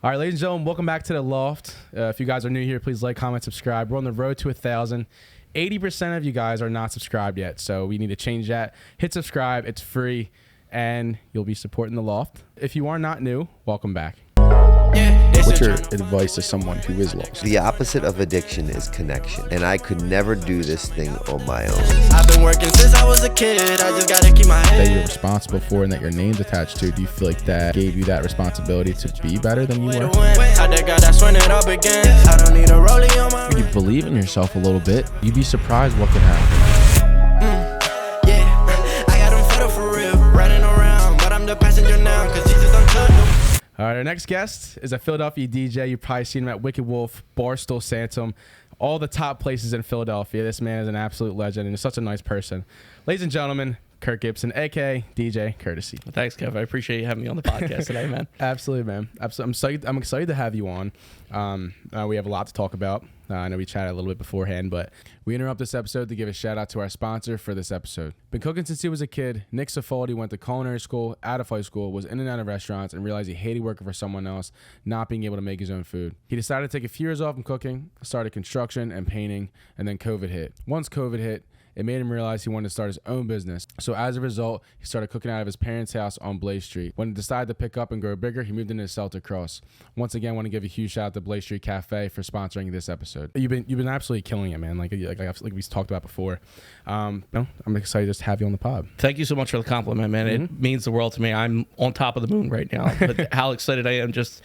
All right, ladies and gentlemen, welcome back to the Loft. If you guys are new here, please like, comment, subscribe. We're on the road to 1,000. 80% of you guys are not subscribed yet, so we need to change that. Hit subscribe. It's free, and you'll be supporting the Loft. If you are not new, welcome back. What's your advice to someone who is lost? The opposite of addiction is connection, and I could never do this thing on my own. I've been working since I was a kid, I just gotta keep my head. That you're responsible for and that your name's attached to, do you feel like that gave you that responsibility to be better than you were? When you believe in yourself a little bit, you'd be surprised what can happen. Yeah, I got them fed up for real, riding around, but I'm the passenger now, cause Jesus don't touch them. All right, our next guest is a Philadelphia DJ. You've probably seen him at Wicked Wolf, Barstool Santom, all the top places in Philadelphia. This man is an absolute legend and is such a nice person. Ladies and gentlemen, Kurt Gibson, AKA DJ Kurteousy. Thanks, Kev. I appreciate you having me on the podcast today, man. Absolutely, man. Absolutely. I'm excited to have you on. We have a lot to talk about. I know we chatted a little bit beforehand, but we interrupt this episode to give a shout out to our sponsor for this episode. Been cooking since he was a kid. Nick Safaldi went to culinary school, out of high school, was in and out of restaurants, and realized he hated working for someone else, not being able to make his own food. He decided to take a few years off from cooking, started construction and painting, and then COVID hit. Once COVID hit, it made him realize he wanted to start his own business. So as a result, he started cooking out of his parents' house on Blaze Street. When he decided to pick up and grow bigger, he moved into Celtic Cross. Once again, I want to give a huge shout out to Blaze Street Cafe for sponsoring this episode. You've been absolutely killing it, man. Like we talked about before. I'm excited just to have you on the pod. Thank you so much for the compliment, man. It means the world to me. I'm on top of the moon right now. But how excited I am just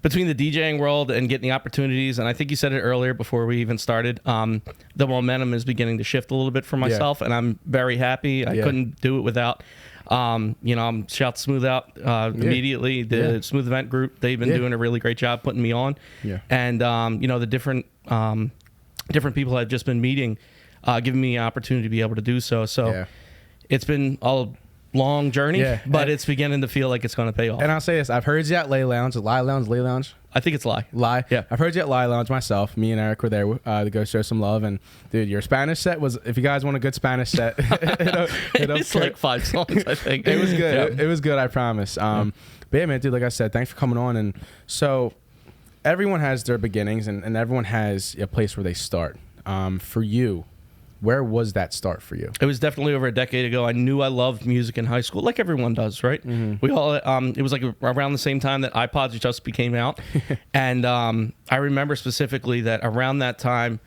between the DJing world and getting the opportunities. And I think you said it earlier before we even started. The momentum is beginning to shift a little bit for myself, and I'm very happy. I couldn't do it without. I'm shout Smooth Out immediately. The Smooth Event Group, they've been doing a really great job putting me on. Yeah. And the different people I've just been meeting, giving me an opportunity to be able to do so. So it's been a long journey, but it's beginning to feel like it's going to pay off. And I'll say this: I've heard you at Lay Lounge. I think it's Lie. Yeah, I've heard you at Lie Lounge myself. Me and Eric were there to go show some love. And dude, your Spanish set was, if you guys want a good Spanish set, it's like 5 songs, I think. It was good. It was good, I promise. But yeah, man, dude, like I said, thanks for coming on. And so everyone has their beginnings, and everyone has a place where they start. For you, where was that start for you? It was definitely over a decade ago. I knew I loved music in high school, like everyone does, right? Mm-hmm. We all. It was like around the same time that iPods just became out, and I remember specifically that around that time,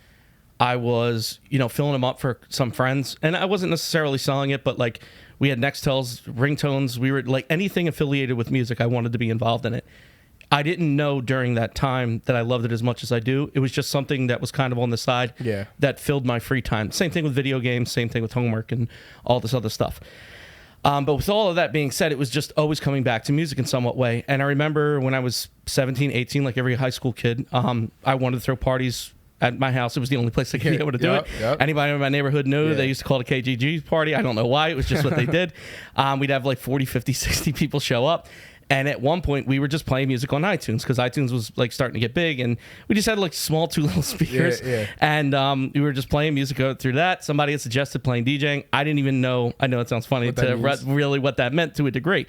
I was, filling them up for some friends, and I wasn't necessarily selling it, but like we had Nextels, ringtones. We were like anything affiliated with music. I wanted to be involved in it. I didn't know during that time that I loved it as much as I do. It was just something that was kind of on the side that filled my free time. Same thing with video games, same thing with homework and all this other stuff. But with all of that being said, it was just always coming back to music in somewhat way. And I remember when I was 17, 18, like every high school kid, I wanted to throw parties at my house. It was the only place I could be able to do it. Yep. Anybody in my neighborhood knew. They used to call it a KGG party. I don't know why. It was just what they did. We'd have like 40, 50, 60 people show up. And at one point, we were just playing music on iTunes because iTunes was like starting to get big, and we just had like small 2 little speakers, and we were just playing music through that. Somebody had suggested playing DJing. I didn't even know. I know it sounds funny really what that meant to a degree,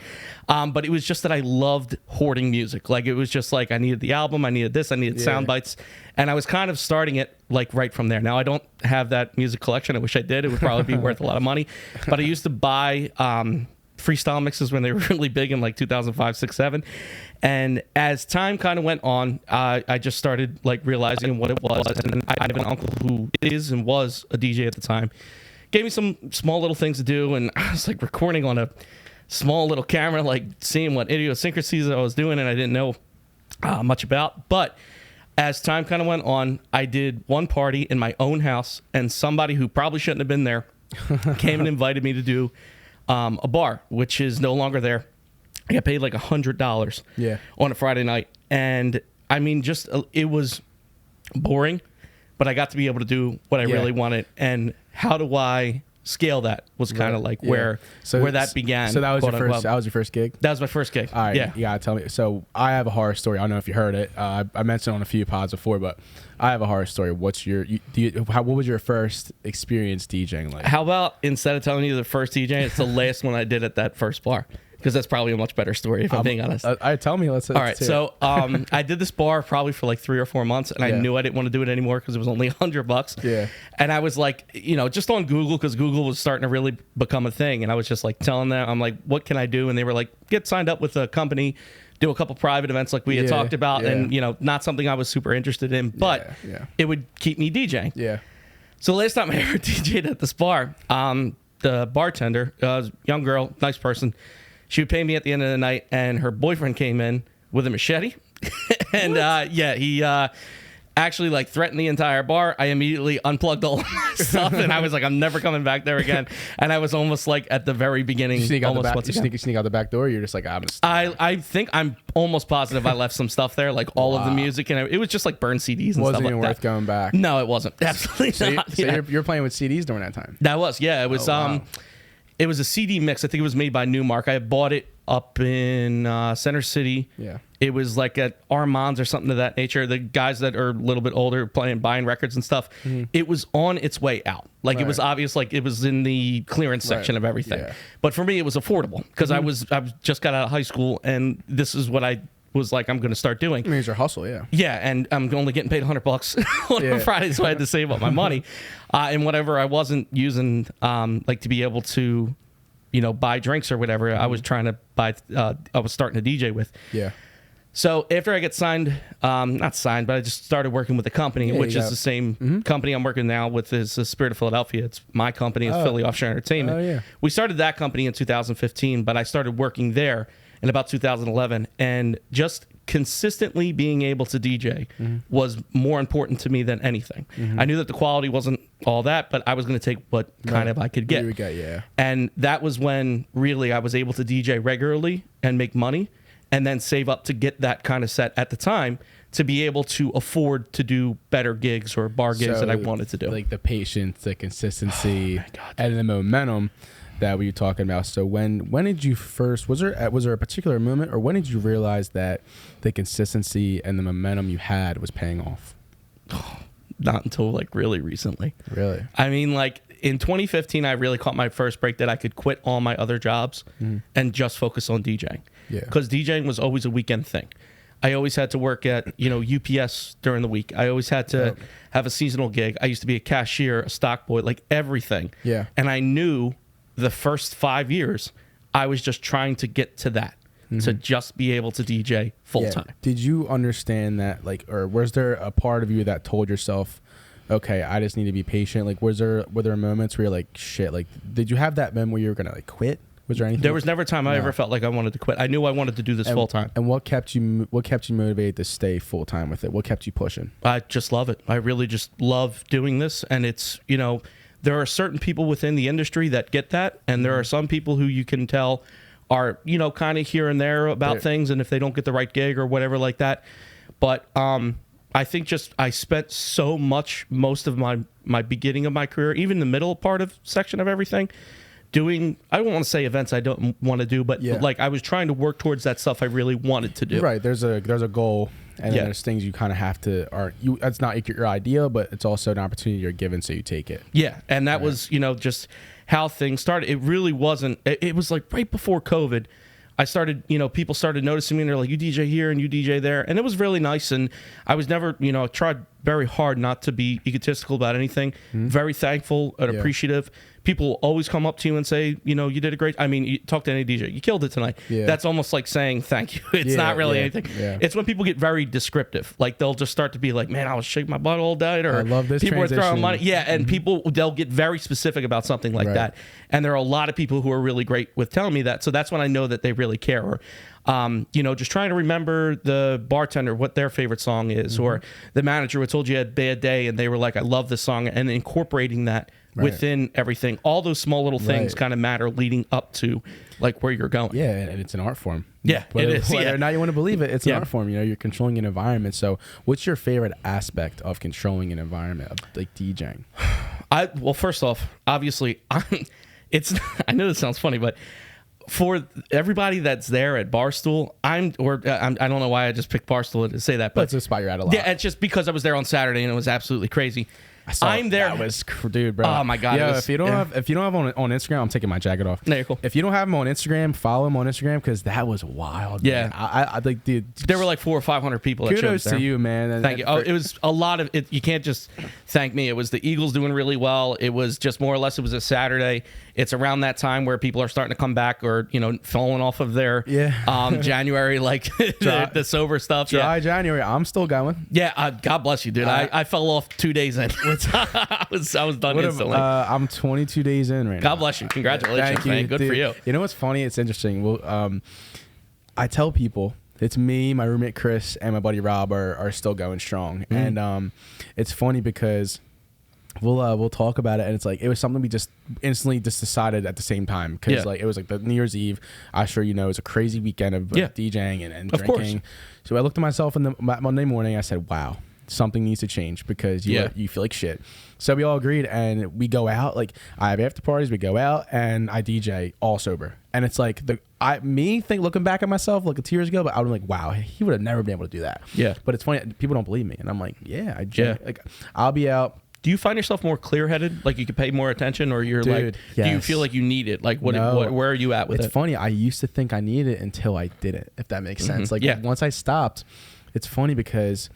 but it was just that I loved hoarding music. Like it was just like I needed the album, I needed this, I needed sound bites, and I was kind of starting it like right from there. Now I don't have that music collection. I wish I did. It would probably be worth a lot of money, but I used to buy freestyle mixes when they were really big in like 2005, 6, 7. And as time kind of went on, I just started like realizing what it was. And I have an uncle who is and was a DJ at the time. Gave me some small little things to do. And I was like recording on a small little camera, like seeing what idiosyncrasies I was doing. And I didn't know much about. But as time kind of went on, I did one party in my own house. And somebody who probably shouldn't have been there came and invited me to do a bar, which is no longer there. I got paid like $100 on a Friday night. And I mean, just it was boring, but I got to be able to do what I really wanted. And how do I scale that was kind of like where that began. So that was your first gig? That was my first gig. All right, you gotta tell me. So I have a horror story. I don't know if you heard it. I mentioned it on a few pods before, but I have a horror story. What was your first experience DJing like? How about instead of telling you the first DJ, it's the last one I did at that first bar. because that's probably a much better story if I'm being honest. Tell me. Let's All right. So I did this bar probably for like 3 or 4 months, and I knew I didn't want to do it anymore because it was only $100. Yeah. And I was like, just on Google, because Google was starting to really become a thing. And I was just like telling them, I'm like, what can I do? And they were like, get signed up with a company, do a couple private events like we had talked about. Yeah. And, not something I was super interested in, but it would keep me DJing. Yeah. So last time I ever DJ'd at this bar, the bartender, young girl, nice person, she would pay me at the end of the night, and her boyfriend came in with a machete. And he actually like threatened the entire bar. I immediately unplugged all of my stuff, and I was like, I'm never coming back there again. And I was almost like at the very beginning. You sneak out the back door. You're just like, I think I'm almost positive I left some stuff there, like all of the music, and it was just like burned CDs and stuff like that. Wasn't even worth going back. No, it wasn't. Absolutely not. So you're playing with CDs during that time. That was, yeah. It was it was a CD mix. I think it was made by Newmark. I bought it up in Center City. Yeah. It was like at Armand's or something of that nature. The guys that are a little bit older buying records and stuff. It was on its way out. Like it was obvious, like it was in the clearance section of everything. Yeah. But for me, it was affordable because I just got out of high school, and this is what I was like, I'm going to start doing. I mean, it's your hustle, yeah. Yeah, and I'm only getting paid $100 on a Friday, so I had to save up my money. And whatever I wasn't using, like to be able to, buy drinks or whatever, I was trying to buy, I was starting to DJ with. Yeah. So after I get signed, not signed, but I just started working with the company, which is the same company I'm working now with, is the Spirit of Philadelphia. It's my company, it's Philly Offshore Entertainment. Oh, yeah. We started that company in 2015, but I started working there in about 2011, and just consistently being able to DJ was more important to me than anything. I knew that the quality wasn't all that, but I was going to take what kind of I could get. And that was when really I was able to DJ regularly and make money, and then save up to get that kind of set at the time to be able to afford to do better gigs or bar gigs that I wanted to do. Like the patience, the consistency, and the momentum that we were talking about. So when did you first, was there a particular moment, or when did you realize that the consistency and the momentum you had was paying off? Not until like really recently. Really? I mean, like in 2015, I really caught my first break that I could quit all my other jobs and just focus on DJing. Yeah. Because DJing was always a weekend thing. I always had to work at, UPS during the week. I always had to have a seasonal gig. I used to be a cashier, a stock boy, like everything. Yeah. And I knew the first 5 years, I was just trying to get to that, to just be able to DJ full time. Did you understand that, like, or was there a part of you that told yourself, okay, I just need to be patient? Like, were there moments where you're like, shit, like, did you have that moment where you were gonna like quit? Was there anything? There was never a time I ever felt like I wanted to quit. I knew I wanted to do this full time. And what kept you motivated to stay full time with it? What kept you pushing? I just love it. I really just love doing this, and it's there are certain people within the industry that get that, and there are some people who you can tell are, kind of here and there about things, and if they don't get the right gig or whatever like that. But I think just I spent so much, most of my beginning of my career, even the middle section of everything, doing, I don't want to say events I don't want to do, but like I was trying to work towards that stuff I really wanted to do. Right. There's a goal. And then there's things you kind of have to, it's not your idea, but it's also an opportunity you're given, so you take it. Yeah, and that was, just how things started. It really wasn't, it was like right before COVID, I started, people started noticing me, and they're like, you DJ here and you DJ there. And it was really nice, and I was never, I tried very hard not to be egotistical about anything. Very thankful and appreciative. People always come up to you and say, you did a great, you talk to any DJ, you killed it tonight. Yeah. That's almost like saying thank you. It's not really anything. Yeah. It's when people get very descriptive. Like they'll just start to be like, man, I was shaking my butt all day, or I love this people transition. are throwing money. Yeah, and they'll get very specific about something like that. And there are a lot of people who are really great with telling me that. So that's when I know that they really care. Or, just trying to remember the bartender, what their favorite song is, or the manager who told you had a bad day and they were like, I love this song, and incorporating that within everything. All those small little things kind of matter leading up to like where you're going. Yeah, and it's an art form. Yeah, it is. Whether or not you want to believe it, it's an art form. You're controlling an environment. So what's your favorite aspect of controlling an environment, of like DJing? Well, first off, obviously, I know this sounds funny, but for everybody that's there at Barstool, I don't know why I just picked Barstool to say that, but it's a spot you're at a lot. Yeah, it's just because I was there on Saturday and it was absolutely crazy. I'm there. That was, dude, bro. Oh my God. Yeah, it was- if you don't have on Instagram, I'm taking my jacket off. There you go. If you don't have him on Instagram, follow him on Instagram because that was wild. Yeah. man. I like, dude. There were like 400 or 500 people that showed Kudos up there. to you, man. And- Thank you. Oh, it was a lot of it. You can't just thank me. It was the Eagles doing really well. It was just more or less, it was a Saturday. It's around that time where people are starting to come back or, falling off of their January, like the sober stuff. Dry January. I'm still going. Yeah. God bless you, dude. I fell off 2 days in. I was done instantly. I'm 22 days in right now. God bless you. Congratulations, Thank you, man. Good dude. for you. You know what's funny? It's interesting. Well, I tell people it's me, my roommate Chris, and my buddy Rob are still going strong, and it's funny because we'll talk about it, and it's like it was something we just instantly decided at the same time because like it was like the New Year's Eve. I'm sure it was a crazy weekend of DJing and of drinking. course. So I looked at myself in the Monday morning. I said, "Wow, something needs to change because you feel like shit." So we all agreed, and we go out. Like I have after parties, we go out, and I DJ all sober. And it's like looking back at myself like 2 years ago, but I was like, wow, he would have never been able to do that. Yeah. But it's funny, people don't believe me, and I'm like, like I'll be out. Do you find yourself more clear-headed, like you could pay more attention, or you're Dude, like, do you feel like you need it? Like, where are you at with it? It's funny. I used to think I needed it until I didn't, if that makes sense. Like once I stopped, it's funny because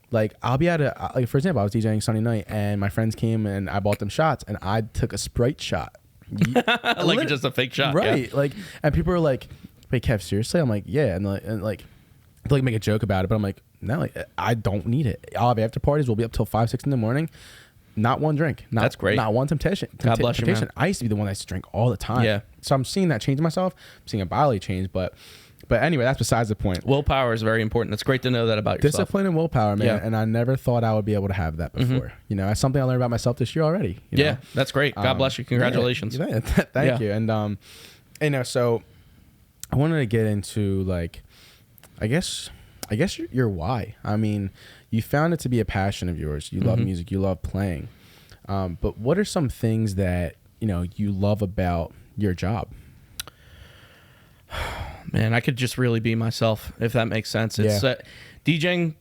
like I'll be like for example, I was DJing Sunday night and my friends came and I bought them shots and I took a Sprite shot. Like just a fake shot. Right. Yeah. Like, and people are like, wait, Kev, seriously? I'm like, yeah. And like they make a joke about it, but I'm like, no, like, I don't need it. I'll have after parties. We'll be up till 5, 6 in the morning. Not one drink. That's great. Not one temptation. God bless you, man. I used to be the one that used to drink all the time. Yeah. So I'm seeing that change in myself. I'm seeing a bodily change, but anyway, that's besides the point. Willpower is very important. It's great to know that about yourself. Discipline and willpower, man. Yeah. And I never thought I would be able to have that before. That's something I learned about myself this year already. You know? That's great. God bless you. Congratulations. Thank you. And so I wanted to get into like, I guess your why. I mean, you found it to be a passion of yours. You love music. You love playing. But what are some things that you love about your job? Man, I could just really be myself, if that makes sense. It's DJing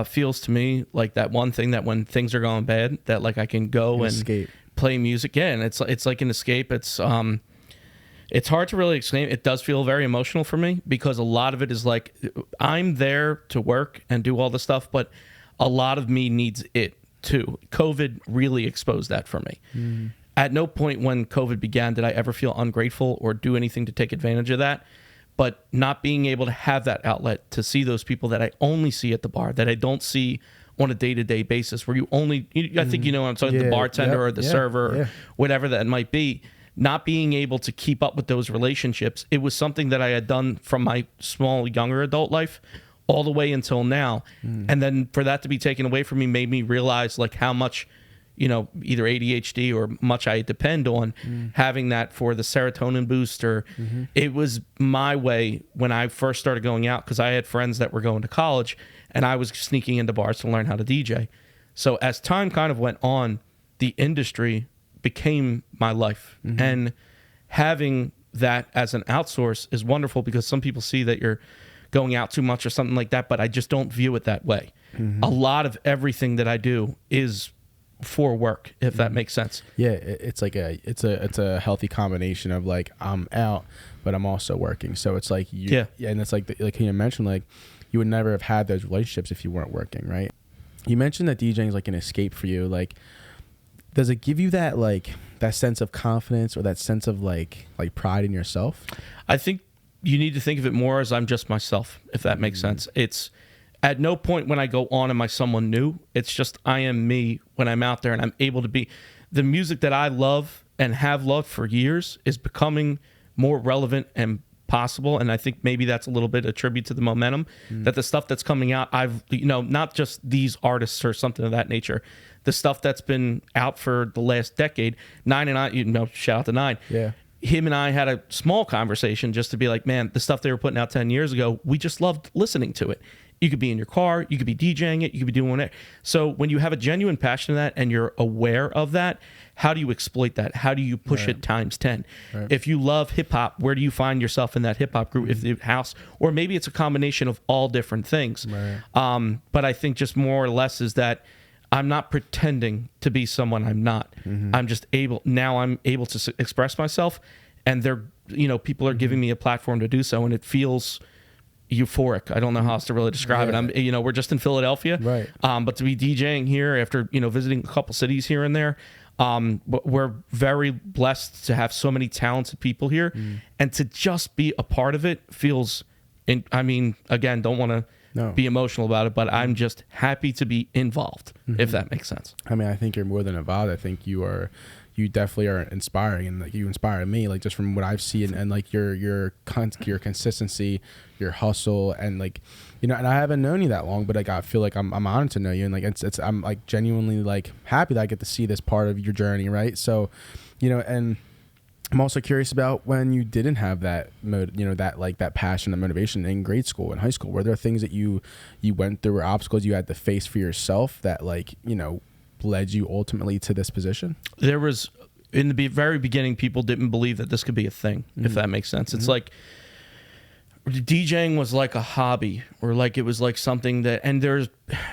feels to me like that one thing that when things are going bad, that like I can go and escape. Play music. Yeah, and it's like an escape. It's hard to really explain. It does feel very emotional for me because a lot of it is like I'm there to work and do all the stuff, but a lot of me needs it too. COVID really exposed that for me. At no point when COVID began did I ever feel ungrateful or do anything to take advantage of that. But not being able to have that outlet to see those people that I only see at the bar, that I don't see on a day-to-day basis, where I think what I'm talking, the bartender or the server or whatever that might be, not being able to keep up with those relationships. It was something that I had done from my small, younger adult life all the way until now. And then for that to be taken away from me made me realize like how much either ADHD or much I depend on having that for the serotonin booster. It was my way when I first started going out because I had friends that were going to college and I was sneaking into bars to learn how to DJ. So as time kind of went on, the industry became my life. And having that as an outsource is wonderful because some people see that you're going out too much or something like that, but I just don't view it that way. A lot of everything that I do is for work, if that makes sense. Yeah, it's like it's a healthy combination of like I'm out, but I'm also working. So it's like and it's like you mentioned, like you would never have had those relationships if you weren't working, right? You mentioned that DJing is like an escape for you. Like, does it give you that like that sense of confidence or that sense of like pride in yourself? I think you need to think of it more as I'm just myself, if that makes sense. It's at no point when I go on am I someone new. It's just I am me when I'm out there and I'm able to be. The music that I love and have loved for years is becoming more relevant and possible. And I think maybe that's a little bit a tribute to the momentum that the stuff that's coming out, I've, not just these artists or something of that nature, the stuff that's been out for the last decade. 9 and I, shout out to 9. Yeah. Him and I had a small conversation just to be like, man, the stuff they were putting out 10 years ago, we just loved listening to it. You could be in your car, you could be DJing it, you could be doing it. So when you have a genuine passion in that and you're aware of that, how do you exploit that? How do you push it times 10? Right. If you love hip hop, where do you find yourself in that hip hop group? If the house, or maybe it's a combination of all different things. Right. But I think just more or less is that I'm not pretending to be someone I'm not. I'm just able to express myself, and people are giving me a platform to do so, and it feels euphoric. I don't know how else to really describe it. We're just in Philadelphia, right? But to be DJing here after visiting a couple cities here and there, but we're very blessed to have so many talented people here, and to just be a part of it feels. Again, don't want to be emotional about it, but I'm just happy to be involved, if that makes sense. I mean, I think you're more than involved. I think you definitely are inspiring, and like you inspire me, like just from what I've seen, and like your consistency, your hustle, and like, and I haven't known you that long, but like I feel like I'm honored to know you, and like I'm like genuinely like happy that I get to see this part of your journey, right? So, and I'm also curious about when you didn't have that that passion, that motivation in grade school and high school. Were there things that you went through or obstacles you had to face for yourself that led you ultimately to this position? There was, in the very beginning, people didn't believe that this could be a thing, if that makes sense. It's like DJing was like a hobby, or like it was like something that, and there's,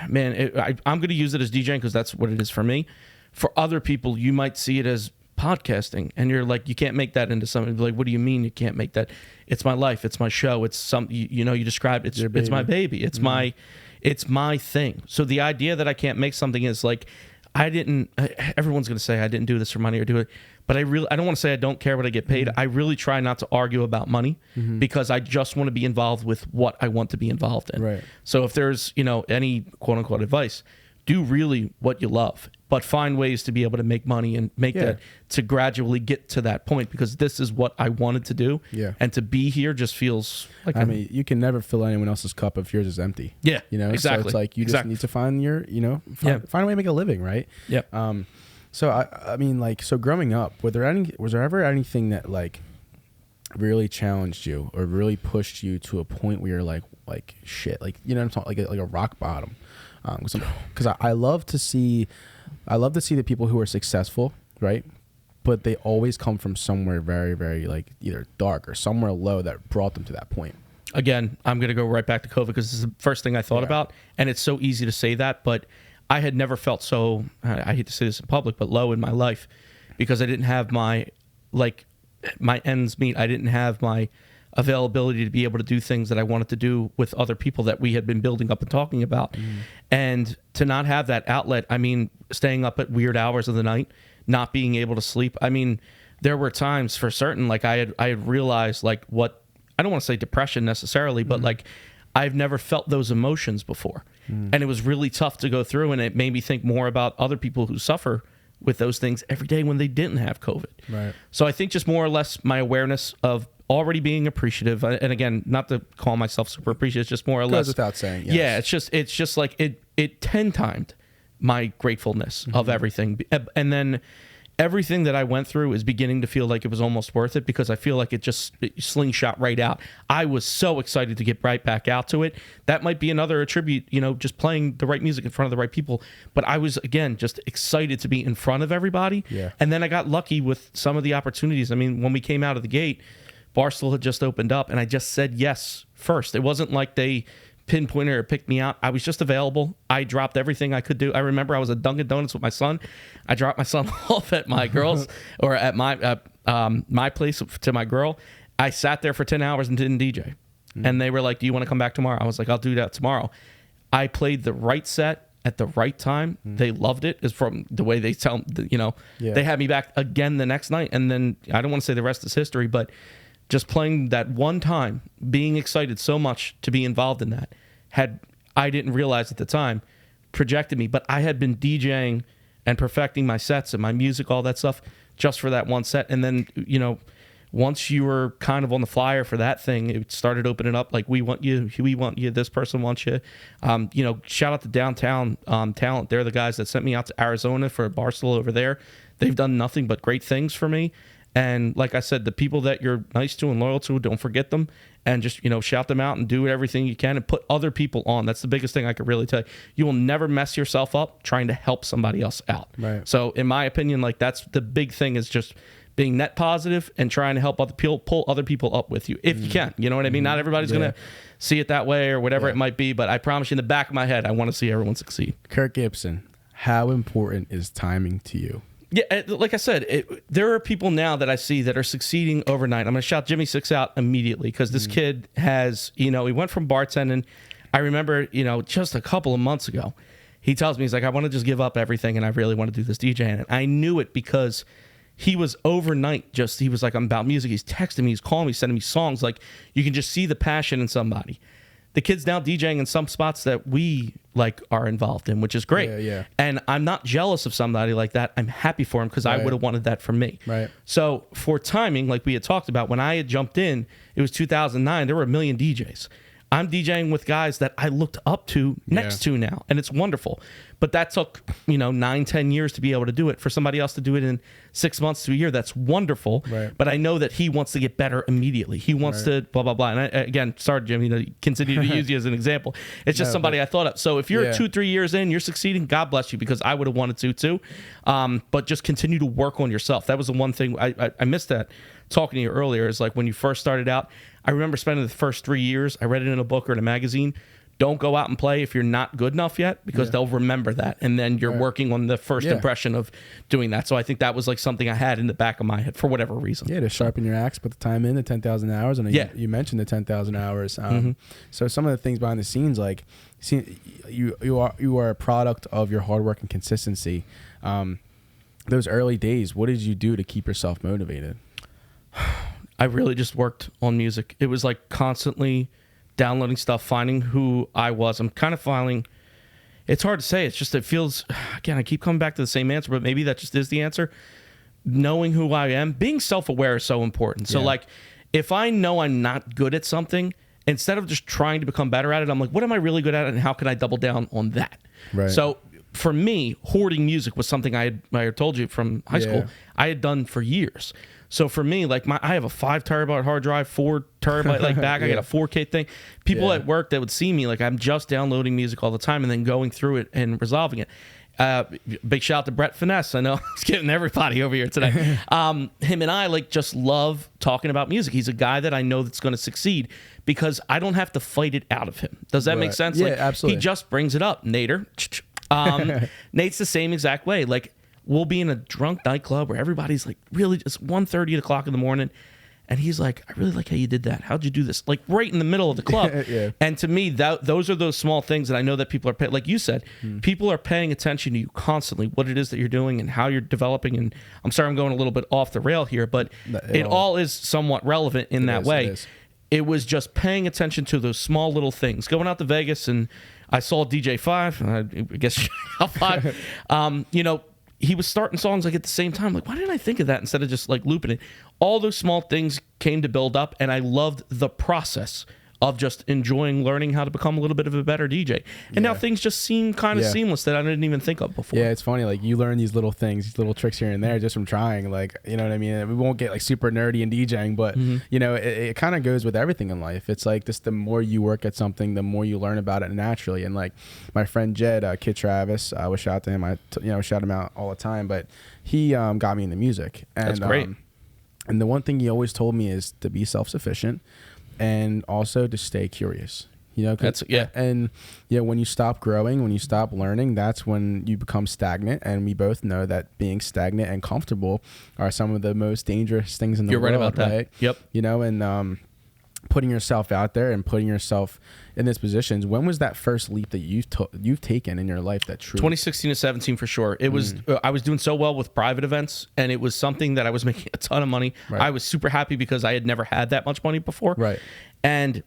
man, I'm going to use it as DJing because that's what it is for me. For other people, you might see it as podcasting, and you're like, you can't make that into something. Like, what do you mean you can't make that? It's my life. It's my show. It's something, you described it's my baby. It's my thing. So the idea that I can't make something is like, everyone's going to say I didn't do this for money or do it, but I don't want to say I don't care what I get paid. I really try not to argue about money because I just want to be involved with what I want to be involved in. Right. So if there's, any quote unquote advice, do really what you love, but find ways to be able to make money and make that, to gradually get to that point, because this is what I wanted to do. Yeah. And to be here just feels like, you can never fill anyone else's cup if yours is empty. Yeah. So Exactly. it's like, you just need to find your, find a way to make a living. Right. Yep. So growing up, was there ever anything that like really challenged you or really pushed you to a point where you're like shit, like, I'm talking like a rock bottom? Because I love to see the people who are successful, right? But they always come from somewhere very, very like either dark or somewhere low that brought them to that point. Again, I'm going to go right back to COVID because this is the first thing I thought about. And it's so easy to say that, but I had never felt so, I hate to say this in public, but low in my life, because I didn't have my ends meet. I didn't have my availability to be able to do things that I wanted to do with other people that we had been building up and talking about. And to not have that outlet, staying up at weird hours of the night, not being able to sleep. There were times for certain, like I had realized like what, I don't want to say depression necessarily, but like I've never felt those emotions before. And it was really tough to go through, and it made me think more about other people who suffer with those things every day when they didn't have COVID. Right. So I think just more or less my awareness of already being appreciative, and again, not to call myself super appreciative, it's just more or less without saying. Yes. Yeah, it's just like it 10 timed my gratefulness of everything, and then everything that I went through is beginning to feel like it was almost worth it, because I feel like it slingshot right out. I was so excited to get right back out to it. That might be another attribute, just playing the right music in front of the right people. But I was, again, just excited to be in front of everybody. Yeah. And then I got lucky with some of the opportunities. When we came out of the gate, Barstool had just opened up, and I just said yes first. It wasn't like they pinpointed or picked me out. I was just available. I dropped everything I could do. I remember I was at Dunkin' Donuts with my son. I dropped my son off at my girl's or at my place to my girl. I sat there for 10 hours and didn't DJ. And they were like, do you want to come back tomorrow? I was like, I'll do that tomorrow. I played the right set at the right time. They loved it. Is from the way they tell, they had me back again the next night. And then I don't want to say the rest is history, but just playing that one time, being excited so much to be involved in that, I didn't realize at the time, projected me. But I had been DJing and perfecting my sets and my music, all that stuff, just for that one set. And then, once you were kind of on the flyer for that thing, it started opening up like, we want you, this person wants you. Shout out to Downtown Talent. They're the guys that sent me out to Arizona for a Barstool over there. They've done nothing but great things for me. And like I said, the people that you're nice to and loyal to, don't forget them, and just, shout them out and do everything you can and put other people on. That's the biggest thing I could really tell you. You will never mess yourself up trying to help somebody else out. Right. So in my opinion, like that's the big thing, is just being net positive and trying to help other people, pull other people up with you if you can. You know what I mean? Not everybody's going to see it that way or whatever it might be, but I promise you, in the back of my head, I want to see everyone succeed. Kurt Gibson, how important is timing to you? Yeah, like I said, there are people now that I see that are succeeding overnight. I'm going to shout Jimmy Six out immediately because this kid has, he went from bartending. I remember, just a couple of months ago, he tells me, he's like, I want to just give up everything and I really want to do this DJing. And I knew it because he was overnight he was like, I'm about music. He's texting me, he's calling me, sending me songs. Like, you can just see the passion in somebody. The kid's now DJing in some spots that we are involved in, which is great. Yeah. And I'm not jealous of somebody like that. I'm happy for him because I would have wanted that for me. Right. So for timing, like we had talked about, when I had jumped in, it was 2009. There were a million DJs. I'm DJing with guys that I looked up to next to now, and it's wonderful. But that took, 9-10 years to be able to do it. For somebody else to do it in 6 months to a year, that's wonderful. Right. But I know that he wants to get better immediately. He wants to blah, blah, blah. And again, sorry, Jim, continue to use you as an example. It's just somebody I thought of. So if you're 2-3 years in, you're succeeding, God bless you, because I would have wanted to too. But just continue to work on yourself. That was the one thing I missed that talking to you earlier, is like when you first started out, I remember spending the first 3 years, I read it in a book or in a magazine, don't go out and play if you're not good enough yet, because they'll remember that. And then you're working on the first impression of doing that. So I think that was like something I had in the back of my head for whatever reason. Yeah, to sharpen your axe, put the time in, the 10,000 hours. And you mentioned the 10,000 hours. So some of the things behind the scenes, like you are a product of your hard work and consistency. Those early days, what did you do to keep yourself motivated? I really just worked on music. It was like constantly downloading stuff, finding who I was. I'm kind of finding, it's hard to say. It's just, it feels, again, I keep coming back to the same answer, but maybe that just is the answer. Knowing who I am, being self-aware is so important. So like, if I know I'm not good at something, instead of just trying to become better at it, I'm like, what am I really good at and how can I double down on that? Right. So for me, hoarding music was something I had told you from high school I had done for years. So for me, like I have a 5 terabyte hard drive, 4 terabyte bag. I got a 4K thing. People at work that would see me, like I'm just downloading music all the time and then going through it and resolving it. Big shout out to Brett Finesse. I know he's getting everybody over here today. Him and I just love talking about music. He's a guy that I know that's going to succeed because I don't have to fight it out of him. Does that make sense? Yeah, absolutely. He just brings it up. Nader. Nate's the same exact way. Like, we'll be in a drunk nightclub where everybody's like really just 1:30 o'clock in the morning. And he's like, I really like how you did that. How'd you do this? Like right in the middle of the club. And to me, those are those small things that I know that people are like you said, people are paying attention to you constantly, what it is that you're doing and how you're developing. And I'm sorry, I'm going a little bit off the rail here, but it all is somewhat relevant in that way. It was just paying attention to those small little things. Going out to Vegas and I saw DJ 5, I guess 5, he was starting songs like at the same time. Like, why didn't I think of that instead of just like looping it? All those small things came to build up, and I loved the process of just enjoying learning how to become a little bit of a better DJ. And now things just seem kind of seamless that I didn't even think of before. Yeah, it's funny. Like you learn these little things, these little tricks here and there just from trying. Like, you know what I mean? We won't get like super nerdy in DJing, but it kind of goes with everything in life. It's like just the more you work at something, the more you learn about it naturally. And like my friend Jed, Kid Travis, I would shout out to him. I shout him out all the time, but he got me into music. And, that's great. And the one thing he always told me is to be self-sufficient. And also to stay curious, and when you stop growing, when you stop learning, that's when you become stagnant. And we both know that being stagnant and comfortable are some of the most dangerous things in the world. You're right about that. Right? Yep. And putting yourself out there and putting yourself in these positions. When was that first leap that you've taken in your life that truly? 2016 to 17 for sure. It was I was doing so well with private events, and it was something that I was making a ton of money. Right. I was super happy because I had never had that much money before. Right. And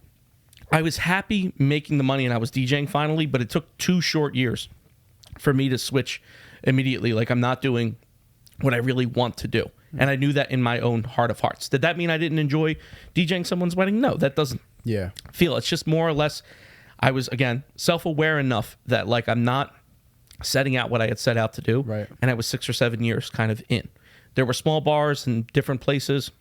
I was happy making the money, and I was DJing finally, but it took 2 short years for me to switch immediately. Like, I'm not doing what I really want to do. And I knew that in my own heart of hearts. Did that mean I didn't enjoy DJing someone's wedding? No, that doesn't feel. It's just more or less, I was, again, self-aware enough that like I'm not setting out what I had set out to do. Right. And I was 6 or 7 years kind of in. There were small bars in different places.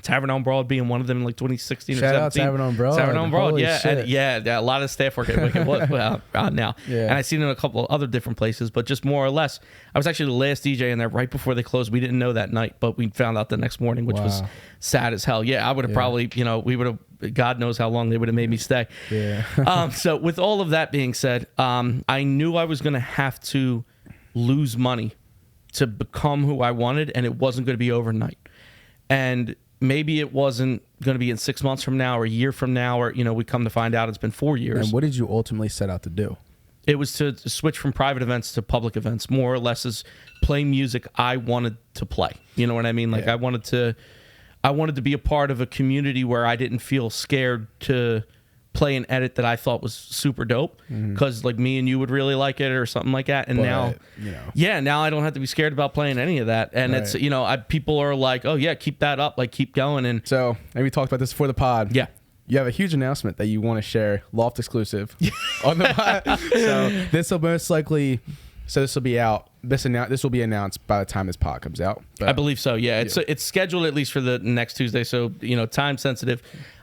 Tavern on Broad being one of them in like 2016 Shout or 17. out Tavern on Broad. Tavern on Broad, Holy yeah. shit. And a lot of staff work at Wicked now. Yeah. And I've seen it in a couple of other different places, but just more or less, I was actually the last DJ in there right before they closed. We didn't know that night, but we found out the next morning, which was sad as hell. Yeah, I would have probably, we would have, God knows how long they would have made me stay. Yeah. So with all of that being said, I knew I was going to have to lose money to become who I wanted, and it wasn't going to be overnight. And maybe it wasn't going to be in 6 months from now or a year from now, or, you know, we come to find out it's been 4 years. And what did you ultimately set out to do? It was to switch from private events to public events, more or less, as play music I wanted to play. You know what I mean? Like, I wanted to be a part of a community where I didn't feel scared to play an edit that I thought was super dope, because like me and you would really like it or something like that. And now, you know. Now I don't have to be scared about playing any of that. And it's, you know, people are like, oh yeah, keep that up, like keep going. And so, and we talked about this before the pod. Yeah. You have a huge announcement that you want to share, Loft exclusive, on the pod. So this will most likely, this will be out. This will be announced by the time this pod comes out. But, I believe so. Yeah, it's scheduled at least for the next Tuesday. So, you know, time sensitive.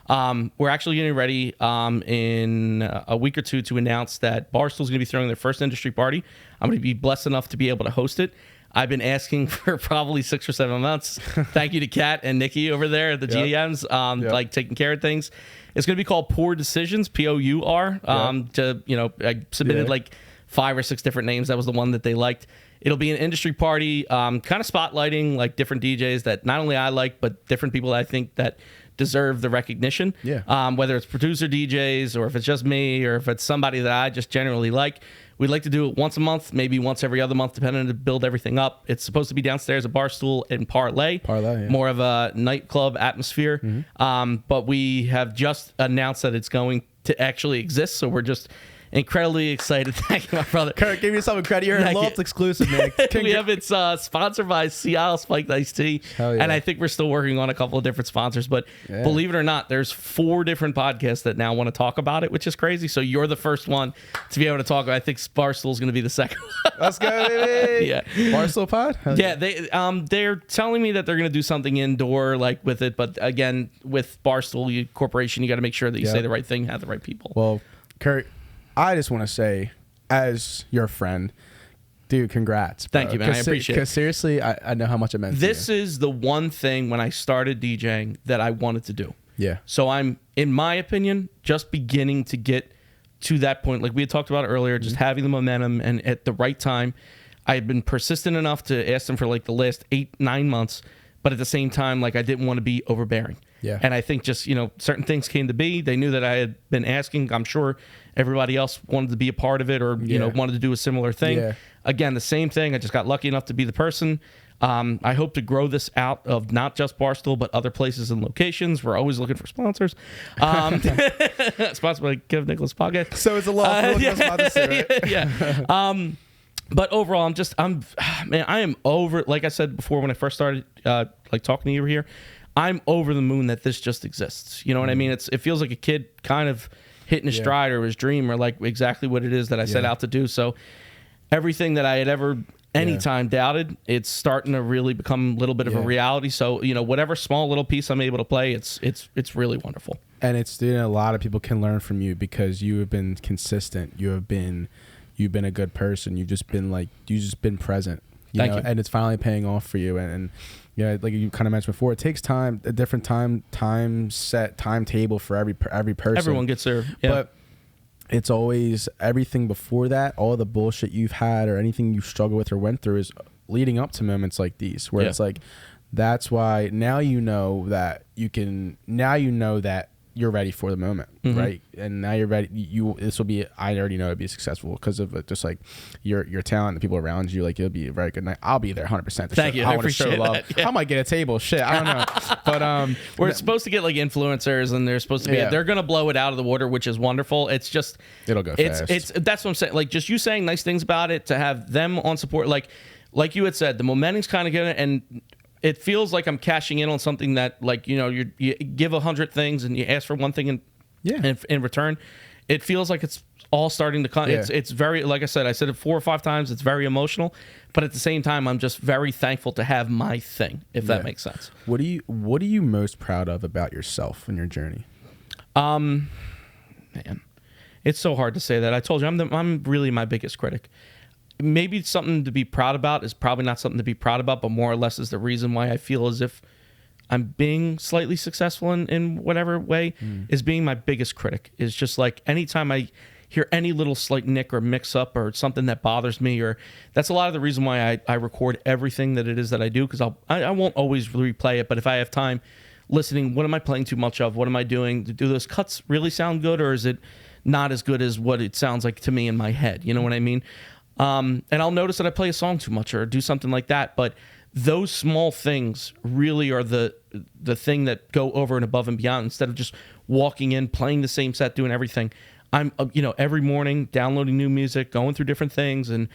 We're actually getting ready in a week or two to announce that Barstool's going to be throwing their first industry party. I'm going to be blessed enough to be able to host it. I've been asking for probably 6 or 7 months. Thank you to Kat and Nikki over there at the GMs, like taking care of things. It's going to be called Poor Decisions, P-O-U-R. To, you know, I submitted like 5 or 6 different names. That was the one that they liked. It'll be an industry party, kind of spotlighting like different DJs that not only I like, but different people that I think that deserve the recognition. Whether it's producer DJs or if it's just me or if it's somebody that I just generally like. We'd like to do it once a month, maybe once every other month, depending on to build everything up. It's supposed to be downstairs at Barstool in Parlay. More of a nightclub atmosphere. But we have just announced that it's going to actually exist, so we're just incredibly excited. Thank you, my brother. Kurt, give yourself credit. You're a Loft exclusive, man. We have it's sponsored by Seattle Spiked Iced Tea. And I think we're still working on a couple of different sponsors. But believe it or not, there's 4 different podcasts that now want to talk about it, which is crazy. So you're the first one to be able to talk. I think Barstool's going to be the second. Let's go, baby. Yeah. Barstool pod? They're telling me that they're going to do something indoor like with it. But again, with Barstool Corporation, you got to make sure that you say the right thing, have the right people. Well, Kurt, I just want to say, as your friend, dude, congrats. Bro. Thank you, man. I appreciate it. Because seriously, I know how much it meant to you. This is the one thing when I started DJing that I wanted to do. Yeah. So I'm, in my opinion, just beginning to get to that point. Like we had talked about earlier, just having the momentum, and at the right time. I had been persistent enough to ask them for like the last 8-9 months, but at the same time, like I didn't want to be overbearing. Yeah. And I think just, you know, certain things came to be. They knew that I had been asking. I'm sure everybody else wanted to be a part of it, or, you know, wanted to do a similar thing. Yeah. Again, the same thing. I just got lucky enough to be the person. I hope to grow this out of not just Barstool, but other places and locations. We're always looking for sponsors. Sponsored by KEV Nichols podcast. So it's a lot. Yeah. But overall, I am over, like I said before when I first started like talking to you here, I'm over the moon that this just exists. You know what I mean? It feels like a kid kind of hitting his stride or his dream, or like exactly what it is that I set out to do. So everything that I had ever anytime doubted, it's starting to really become a little bit of a reality. So, you know, whatever small little piece I'm able to play, it's really wonderful. And it's, you know, a lot of people can learn from you because you have been consistent. You've been a good person. You've just been present. Thank you. And it's finally paying off for you. And yeah, like you kind of mentioned before, it takes time, a different timetable for every person. Everyone gets their, but it's always everything before that, all the bullshit you've had or anything you struggled with or went through is leading up to moments like these, where it's like, that's why now you know that you're ready for the moment, right? And now you're ready. I already know it'll be successful because of it, just like your talent, the people around you. Like, it'll be a very good night. I'll be there 100%. Thank you. I appreciate love. Yeah. I might get a table. Shit, I don't know. But we're supposed to get like influencers, and they're supposed to be. They're gonna blow it out of the water, which is wonderful. It's just it'll go fast. That's what I'm saying. Like, just you saying nice things about it, to have them on support. Like you had said, the momentum's kind of good, and it feels like I'm cashing in on something that, like, you know, you give 100 things and you ask for one thing in return. It feels like it's all starting to come. Yeah. It's very, like I said it 4 or 5 times. It's very emotional, but at the same time, I'm just very thankful to have my thing, if that makes sense. What are you most proud of about yourself and your journey? Man, it's so hard to say that. I told you, I'm really my biggest critic. Maybe something to be proud about is probably not something to be proud about, but more or less is the reason why I feel as if I'm being slightly successful in whatever way, is being my biggest critic. Is just like anytime I hear any little slight nick or mix up or something that bothers me, or that's a lot of the reason why I record everything that it is that I do, because I won't always replay it, but if I have time listening, what am I playing too much of? What am I doing? Do those cuts really sound good, or is it not as good as what it sounds like to me in my head? You know what I mean? And I'll notice that I play a song too much or do something like that. But those small things really are the thing that go over and above and beyond. Instead of just walking in, playing the same set, doing everything, I'm, every morning downloading new music, going through different things. And,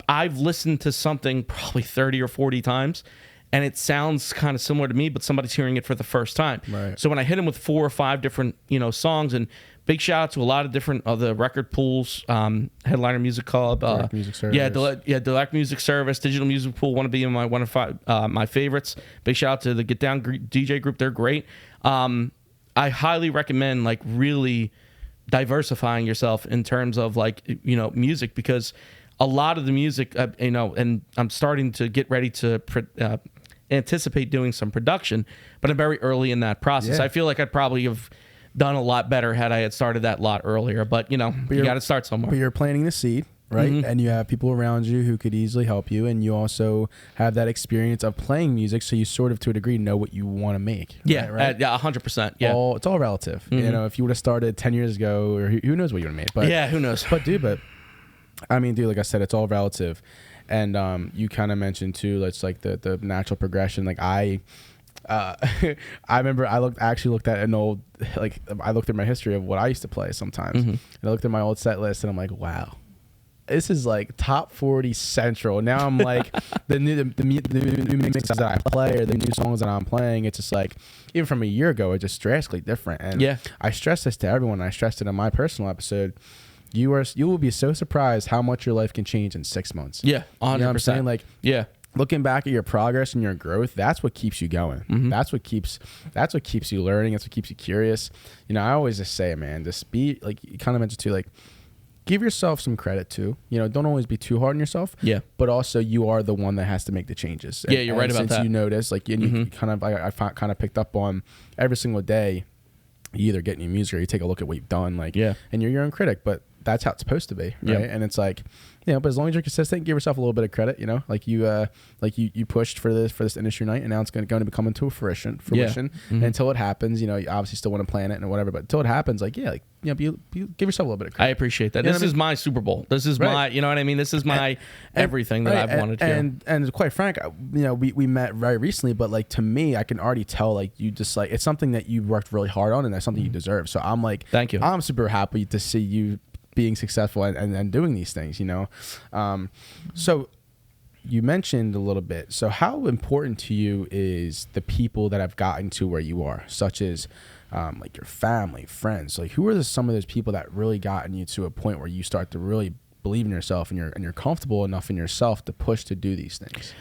I've listened to something probably 30 or 40 times, and it sounds kind of similar to me, but somebody's hearing it for the first time. Right. So when I hit them with 4 or 5 different, songs, and big shout out to a lot of different the record pools, Headliner Music Club, Direct Music Service. Direct Music Service, Digital Music Pool. Want to be one of my favorites. Big shout out to the Get Down DJ group. They're great. I highly recommend really diversifying yourself in terms of music, because a lot of the music, and I'm starting to get ready to anticipate doing some production, but I'm very early in that process. Yeah. I feel like I'd probably have done a lot better had I had started that a lot earlier, but you got to start somewhere. But you're planting the seed, right? Mm-hmm. And you have people around you who could easily help you, and you also have that experience of playing music, so you sort of, to a degree, know what you want to make. Yeah, right? 100%. Yeah, It's all relative. Mm-hmm. If you would have started 10 years ago, or who knows what you would have made. But yeah, who knows? But like I said, it's all relative. And you kind of mentioned too, it's like the natural progression. Like I remember I looked at an old, I looked at my history of what I used to play sometimes. Mm-hmm. And I looked at my old set list, and I'm like, wow, this is like top 40 central. Now I'm like, the new mixes that I play, or the new songs that I'm playing, it's just like, even from a year ago, it's just drastically different. And yeah, I stress this to everyone. I stressed it in my personal episode. You will be so surprised how much your life can change in 6 months. Yeah, 100%. You know what I'm saying? Yeah. Looking back at your progress and your growth, that's what keeps you going. Mm-hmm. That's what keeps you learning. That's what keeps you curious. I always just say, man, just be, you kind of mentioned too, give yourself some credit too. Don't always be too hard on yourself. Yeah. But also, you are the one that has to make the changes. Yeah, you're right about since that. You notice, you kind of, I kind of picked up on every single day. You either get new music or you take a look at what you've done. And you're your own critic, but that's how it's supposed to be, right? Yeah. And it's but as long as you're consistent, give yourself a little bit of credit. You pushed for this industry night, and now it's going to be coming to fruition. Yeah. Mm-hmm. And until it happens, you obviously still want to plan it and whatever, but until it happens, give yourself a little bit of credit. I appreciate that. This is my Super Bowl. This is my, you know what I mean? This is my everything that I've wanted to. And quite frank, we met very recently, but to me, I can already tell you just it's something that you worked really hard on, and that's something you deserve. So I'm thank you. I'm super happy to see you being successful and doing these things, So you mentioned a little bit. So how important to you is the people that have gotten to where you are, such as your family, friends? Who are some of those people that really gotten you to a point where you start to really believe in yourself, and you're comfortable enough in yourself to push to do these things?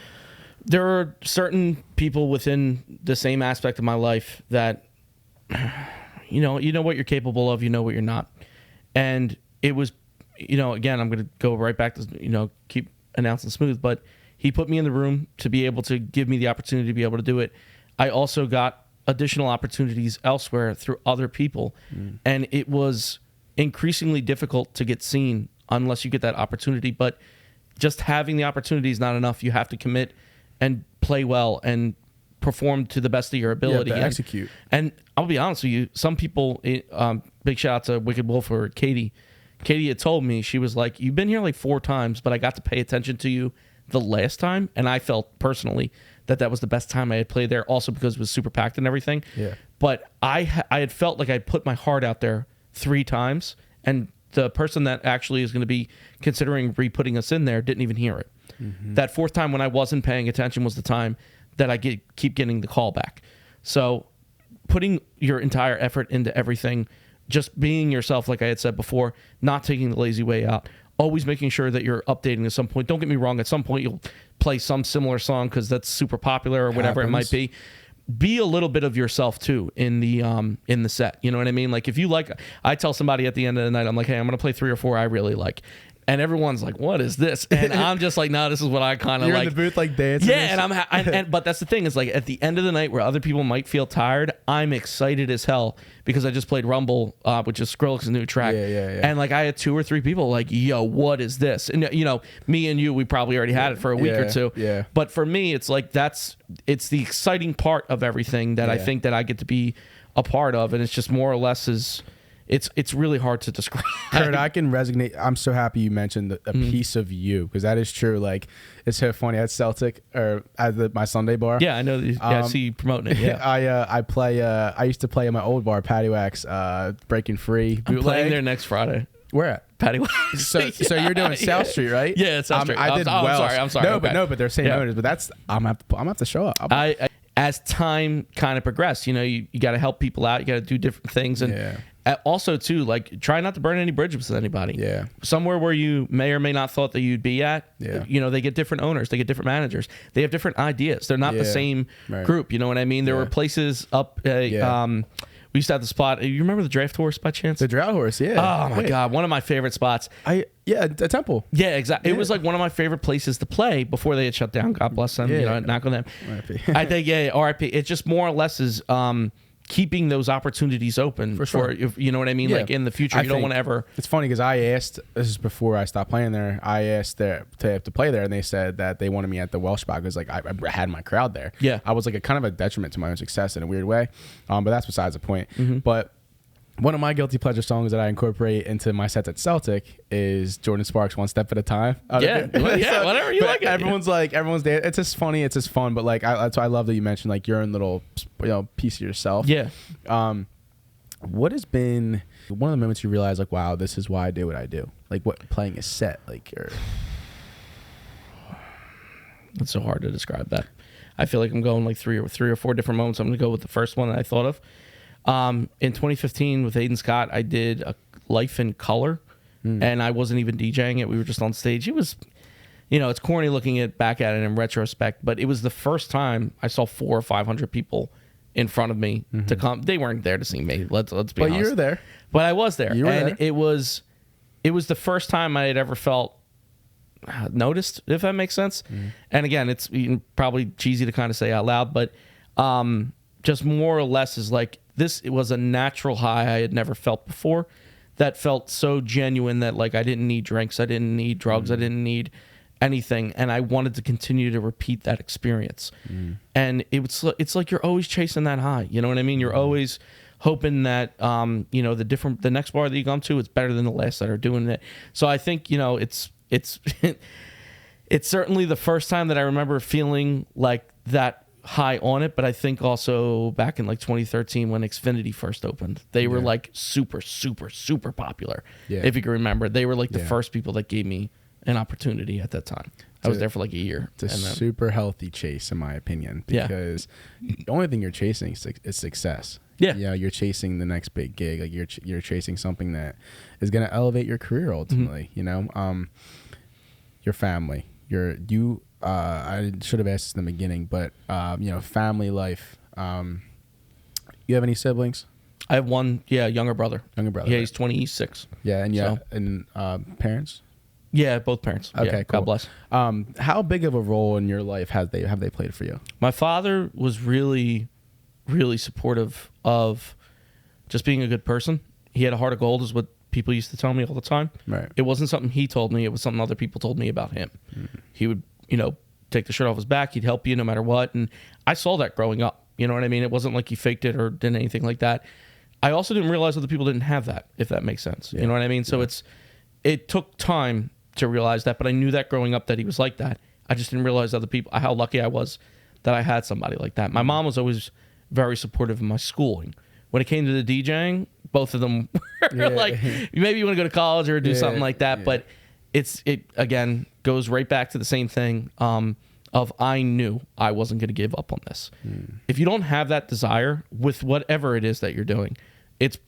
There are certain people within the same aspect of my life that you know what you're capable of, you know what you're not. And it was, again, I'm going to go right back to, keep announcing smooth, but he put me in the room to be able to give me the opportunity to be able to do it. I also got additional opportunities elsewhere through other people. And it was increasingly difficult to get seen unless you get that opportunity. But just having the opportunity is not enough. You have to commit and play well and perform to the best of your ability. Yeah, execute. And I'll be honest with you, some people, big shout out to Wicked Wolf or Katie. Katie had told me, she was like, you've been here 4 times, but I got to pay attention to you the last time. And I felt personally that was the best time I had played there, also because it was super packed and everything. Yeah. But I had felt like I'd put my heart out there 3 times, and the person that actually is going to be considering re-putting us in there didn't even hear it. Mm-hmm. That 4th time when I wasn't paying attention was the time that I keep getting the call back. So putting your entire effort into everything, just being yourself, like I had said before, not taking the lazy way out, always making sure that you're updating at some point. Don't get me wrong, at some point you'll play some similar song because that's super popular or whatever it might be. Be a little bit of yourself too in the set. You know what I mean? If you I tell somebody at the end of the night, I'm like, hey, I'm going to play 3 or 4 I really like. and everyone's like, "What is this?" And I'm just like, "No, this is what I kind of like." You're in the booth like dancing. Yeah, and but that's the thing is like at the end of the night where other people might feel tired, I'm excited as hell because I just played Rumble, which is Skrillex's new track. Yeah. And like I had 2 or 3 people like, "Yo, what is this?" And you know, me and you, we probably already had it for a week or two. Yeah. But for me, it's like it's the exciting part of everything that I think that I get to be a part of, and it's just more or less it's really hard to describe. Kurt, I can resonate. I'm so happy you mentioned a piece of you, because that is true. Like, it's so funny at Celtic or at my Sunday bar. Yeah, I know. I see you promoting it. Yeah, I used to play in my old bar, Patty Wax, Breaking Free. I'm playing there next Friday. Where at? Patty Wax. So you're doing South Street, right? Yeah, it's South Street. I did well. I'm sorry. No, but they're same owners. But that's I'm gonna have to show up. As time kind of progressed, you know, you got to help people out. You got to do different things, and also too, like, try not to burn any bridges with anybody. Yeah. Somewhere where you may or may not thought that you'd be at. Yeah. You know, they get different owners, they get different managers, they have different ideas. They're not the same group. You know what I mean? There were places up. We used to have the spot. You remember the Draft Horse by chance? The Drought Horse, yeah. Oh my God, one of my favorite spots. A Temple. Yeah, exactly. Yeah. It was like one of my favorite places to play before they had shut down. God bless them. Yeah. You know, knock on them. R.I.P. I think R.I.P. It just more or less is keeping those opportunities open For sure. if, you know what I mean. Yeah. Like in the future, you don't want to ever. It's funny because I asked. This is before I stopped playing there. I asked to play there, and they said that they wanted me at the Welsh spot because like I had my crowd there. Yeah. I was like a kind of a detriment to my own success in a weird way. But that's besides the point. Mm-hmm. But one of my guilty pleasure songs that I incorporate into my sets at Celtic is Jordan Sparks' "One Step at a Time." Whatever you like. Everyone's there. It's just funny. It's just fun. But like, that's why I love that you mentioned like your own little piece of yourself. Yeah. What has been one of the moments you realize like, wow, this is why I do what I do? Like, what playing a set like you're. It's so hard to describe that. I feel like I'm going like three or four different moments. I'm going to go with the first one that I thought of. In 2015 with Aiden Scott, I did a Life in Color, and I wasn't even DJing it. We were just on stage. It was, it's corny looking back at it in retrospect, but it was the first time I saw 400 or 500 people in front of me to come. They weren't there to see me. Let's be honest. But you were there. But I was there. You were and there. it was the first time I had ever felt noticed, if that makes sense. And again, it's probably cheesy to kind of say out loud, but just more or less is like, it was a natural high I had never felt before that felt so genuine that like I didn't need drinks, I didn't need drugs, I didn't need anything, and I wanted to continue to repeat that experience. And it's like you're always chasing that high, you know what I mean? You're always hoping that the next bar that you come to is better than the last that are doing it. So I think it's it's certainly the first time that I remember feeling like that high on it, but I think also back in like 2013 when Xfinity first opened, they were like super, super, super popular. Yeah. If you can remember, they were like the first people that gave me an opportunity at that time. I was there for like a year. It's a super healthy chase, in my opinion, because the only thing you're chasing is success. Yeah. You're chasing the next big gig. Like you're chasing something that is going to elevate your career ultimately. Your family, I should have asked this in the beginning, but family life. You have any siblings? I have one, younger brother. Younger brother. Yeah, he's 26. Yeah, and parents. Yeah, both parents. Okay, yeah, cool. God bless. How big of a role in your life have they played for you? My father was really, really supportive of just being a good person. He had a heart of gold, is what people used to tell me all the time. Right. It wasn't something he told me. It was something other people told me about him. He would, take the shirt off his back. He'd help you no matter what. And I saw that growing up. You know what I mean? It wasn't like he faked it or did anything like that. I also didn't realize other people didn't have that, if that makes sense. Yeah. You know what I mean? So it took time to realize that, but I knew that growing up that he was like that. I just didn't realize other people, how lucky I was that I had somebody like that. My mom was always very supportive of my schooling. When it came to the DJing, both of them were like, maybe you want to go to college or do something like that. Yeah. But it again goes right back to the same thing of I knew I wasn't going to give up on this. If you don't have that desire with whatever it is that you're doing,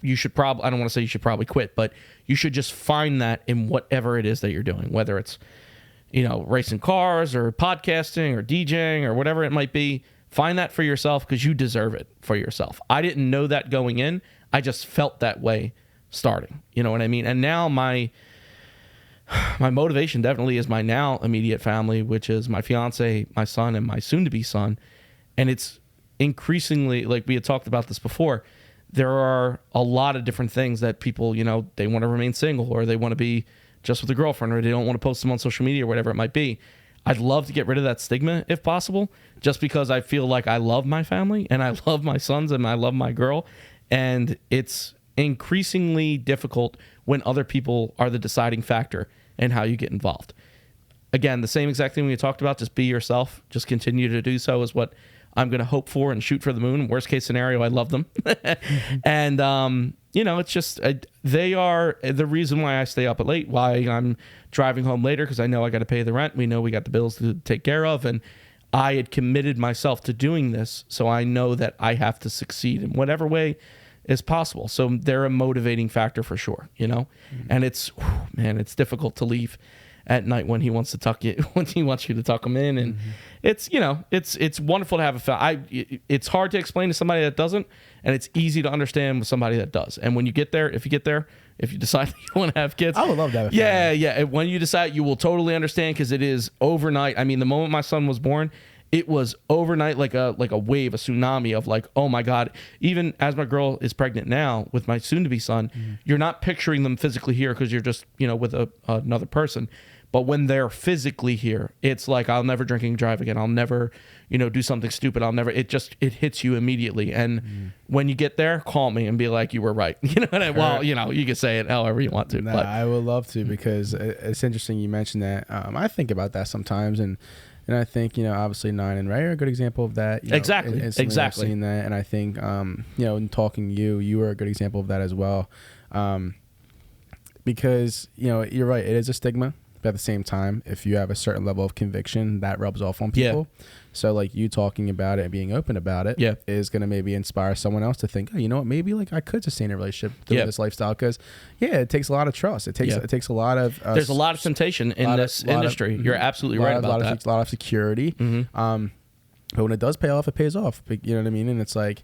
you should probably, I don't want to say you should probably quit, but you should just find that in whatever it is that you're doing, whether it's, racing cars or podcasting or DJing or whatever it might be. Find that for yourself because you deserve it for yourself. I didn't know that going in. I just felt that way starting. You know what I mean? And now my motivation definitely is my now immediate family, which is my fiance, my son, and my soon-to-be son. And it's increasingly, like we had talked about this before, there are a lot of different things that people, you know, they want to remain single, or they want to be just with a girlfriend, or they don't want to post them on social media or whatever it might be. I'd love to get rid of that stigma if possible, just because I feel like I love my family and I love my sons and I love my girl. And it's increasingly difficult when other people are the deciding factor in how you get involved. Again, the same exact thing we talked about, just be yourself, just continue to do so is what I'm going to hope for and shoot for the moon. Worst case scenario, I love them. And, you know, it's just, they are the reason why I stay up at late, why I'm driving home later, because I know I got to pay the rent. We know we got the bills to take care of. And I had committed myself to doing this, so I know that I have to succeed in whatever way is possible. So they're a motivating factor for sure, you know? And it's, man, it's difficult to leave at night when he wants to tuck you, when he wants you to tuck him in. And it's, you know, it's wonderful to have it's hard to explain to somebody that doesn't, and it's easy to understand with somebody that does. And when you get there, if you decide you want to have kids, I would love to have a family. Yeah. When you decide, you will totally understand, because it is overnight. I mean, the moment my son was born, it was overnight, like a wave, a tsunami of like, oh my God. Even as my girl is pregnant now with my soon-to-be son, you're not picturing them physically here because you're just, you know, with another person. But when they're physically here, it's like, I'll never drink and drive again. I'll never, you know, do something stupid. It hits you immediately. And when you get there, call me and be like, you were right. You know what I mean? Well, you know, you can say it however you want to. Nah, but I would love to, because it's interesting you mentioned that. I think about that sometimes, and I think, you know, obviously Nine and Ray are a good example of that. You know, Exactly. I've seen that, and I think, you know, in talking to you were a good example of that as well, because, you know, you're right, it is a stigma. But at the same time, if you have a certain level of conviction, that rubs off on people. Yeah. So like you talking about it and being open about it is going to maybe inspire someone else to think, oh, you know what, maybe like I could sustain a relationship through this lifestyle, because it takes a lot of trust. It takes a lot of there's a lot of temptation in this industry. You're absolutely right about that. A lot of security. But when it does pay off, it pays off. You know what I mean? And it's like,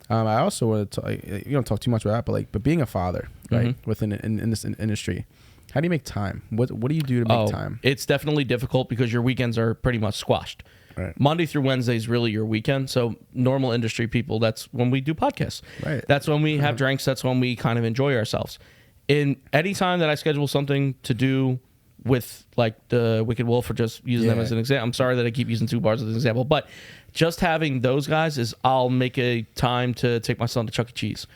I also want to you don't talk too much about that, but being a father, right, within in this industry. How do you make time? What do you do to make time? It's definitely difficult because your weekends are pretty much squashed. Right. Monday through Wednesday is really your weekend. So normal industry people, that's when we do podcasts. Right. That's when we have drinks. That's when we kind of enjoy ourselves. In any time that I schedule something to do with like the Wicked Wolf, or just using them as an example. I'm sorry that I keep using 2 bars as an example, but just having those guys is, I'll make a time to take my son to Chuck E. Cheese,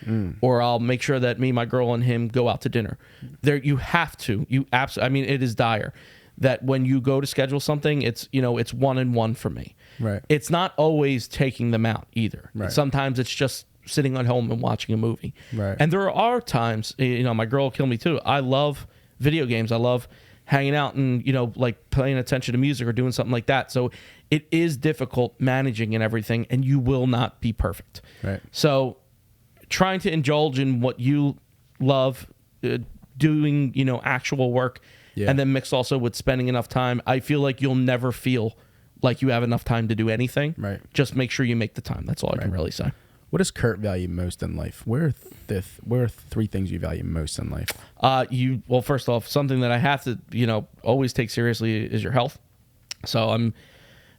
or I'll make sure that me, my girl, and him go out to dinner. There, you have to. You absolutely. I mean, it is dire that when you go to schedule something, it's, you know, it's 1-on-1 for me. Right. It's not always taking them out either. Right. Sometimes it's just sitting at home and watching a movie. Right. And there are times, you know, my girl will kill me too. I love video games. I love hanging out and, you know, like paying attention to music or doing something like that. So it is difficult managing and everything, and you will not be perfect. Right. So trying to indulge in what you love, doing, you know, actual work, and then mix also with spending enough time. I feel like you'll never feel like you have enough time to do anything. Right. Just make sure you make the time. That's all I can really say. What does Kurt value most in life? Where are 3 things you value most in life? Well, first off, something that I have to, you know, always take seriously is your health. So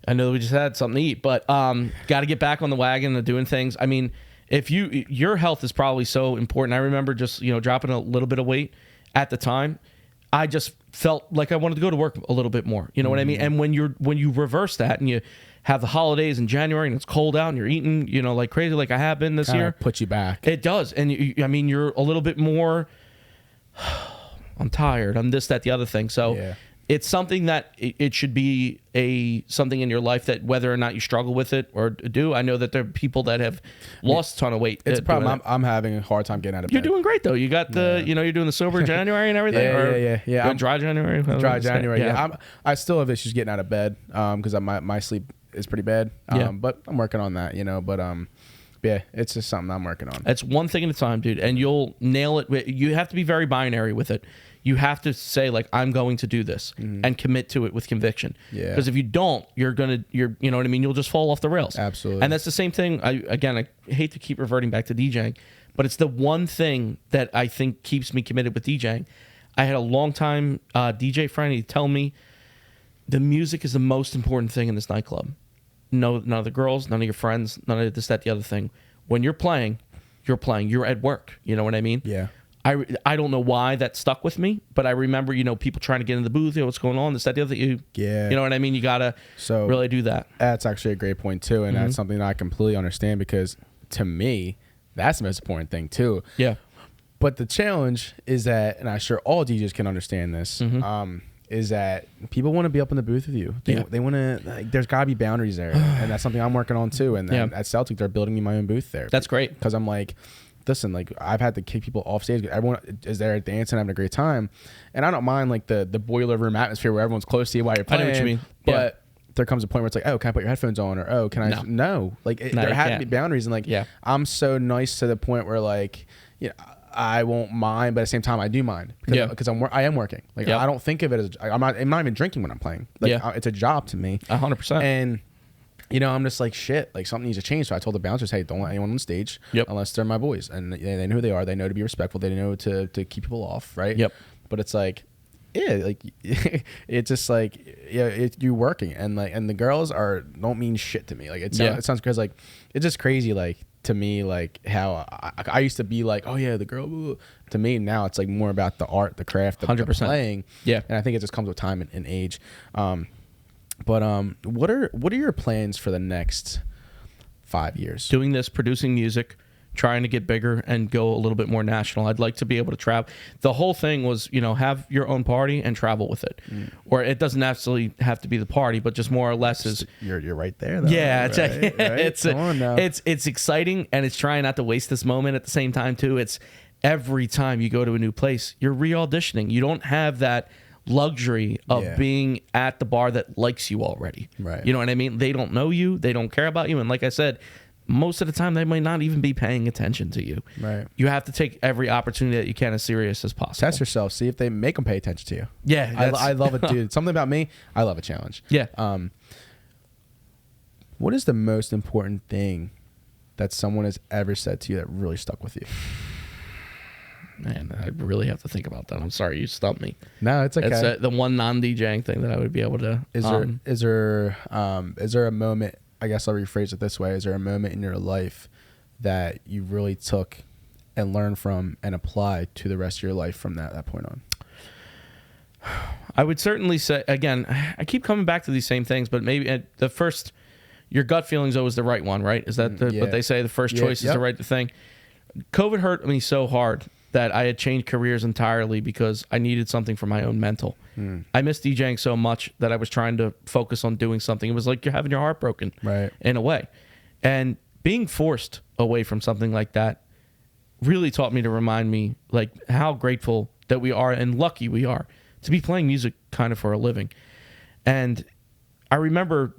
I know we just had something to eat, but got to get back on the wagon and doing things. I mean, your health is probably so important. I remember just, you know, dropping a little bit of weight at the time. I just felt like I wanted to go to work a little bit more. You know what I mean? And when you reverse that and you have the holidays in January and it's cold out and you're eating, you know, like crazy, like I have been this year, put you back. It does. And I mean, you're a little bit more, I'm tired, I'm this, that, the other thing. So it's something that it should be something in your life that whether or not you struggle with it or do. I know that there are people that have lost a ton of weight. It's a problem. I'm having a hard time getting out of bed. You're doing great though. You got you know, you're doing the sober January and everything. Yeah. Dry January. Dry January. Yeah. I still have issues getting out of bed because my sleep is pretty bad. But I'm working on that. You know. But yeah, it's just something I'm working on. It's one thing at a time, dude, and you'll nail it. You have to be very binary with it. You have to say like, I'm going to do this and commit to it with conviction. Yeah. Because if you don't, you know what I mean? You'll just fall off the rails. Absolutely. And that's the same thing. I hate to keep reverting back to DJing, but it's the one thing that I think keeps me committed with DJing. I had a long time DJ friend. He'd tell me the music is the most important thing in this nightclub. No, none of the girls, none of your friends, none of this, that, the other thing. When you're playing. You're at work. You know what I mean? Yeah. I don't know why that stuck with me, but I remember, people trying to get in the booth, what's going on, this, that, the other thing. Yeah. You know what I mean? You got to really do that. That's actually a great point, too. And that's something that I completely understand because, to me, that's the most important thing, too. Yeah. But the challenge is that, and I'm sure all DJs can understand this, is that people want to be up in the booth with you. They want to, there's got to be boundaries there. And that's something I'm working on, too. And then at Celtic, they're building me my own booth there. That's great. Because I'm like, listen, like I've had to kick people off stage. Everyone is there dancing, having a great time, and I don't mind like the boiler room atmosphere where everyone's close to you while you're playing. I know what you mean. But there comes a point where it's like, oh, can I put your headphones on? Or oh, can I? No. Like there have to be boundaries, and like I'm so nice to the point where like I won't mind, but at the same time I do mind because I am working. Like I don't think of it as I'm not even drinking when I'm playing. Like it's a job to me. 100%. And I'm just like, shit, like something needs to change. So I told the bouncers, hey, don't let anyone on stage unless they're my boys. And they know who they are. They know to be respectful. They know to keep people off, right? Yep. But it's like, like it's just like, you're working. And the girls don't mean shit to me. Like it sounds crazy. Like it's just crazy, like to me, like how I used to be like, oh yeah, the girl. Ooh. To me now, it's like more about the art, the craft, the 100%. playing. Yeah. And I think it just comes with time and age. But what are your plans for the next 5 years? Doing this, producing music, trying to get bigger and go a little bit more national. I'd like to be able to travel. The whole thing was, have your own party and travel with it. Or it doesn't absolutely have to be the party, but just more or less is you're right there though. Yeah, right? It's exciting, and it's trying not to waste this moment at the same time too. It's every time you go to a new place, you're re-auditioning. You don't have that luxury of being at the bar that likes you already. Right. You know what I mean? They don't know you. They don't care about you. And like I said, most of the time they might not even be paying attention to you. Right. You have to take every opportunity that you can as serious as possible. Test yourself. See if they make them pay attention to you. Yeah. I love it, dude. Something about me, I love a challenge. Yeah. What is the most important thing that someone has ever said to you that really stuck with you? Man, I really have to think about that. I'm sorry, you stumped me. No, it's okay. It's the one non-DJing thing that I would be able to. Is there a moment? I guess I'll rephrase it this way. Is there a moment in your life that you really took and learned from and applied to the rest of your life from that point on? I would certainly say, again, I keep coming back to these same things, but maybe at the first, your gut feeling is always the right one, right? Is that what they say? The first choice is the right thing. COVID hurt me so hard that I had changed careers entirely because I needed something for my own mental. I missed DJing so much that I was trying to focus on doing something. It was like you're having your heart broken, right? In a way. And being forced away from something like that really taught me to remind me like how grateful that we are and lucky we are to be playing music kind of for a living. And I remember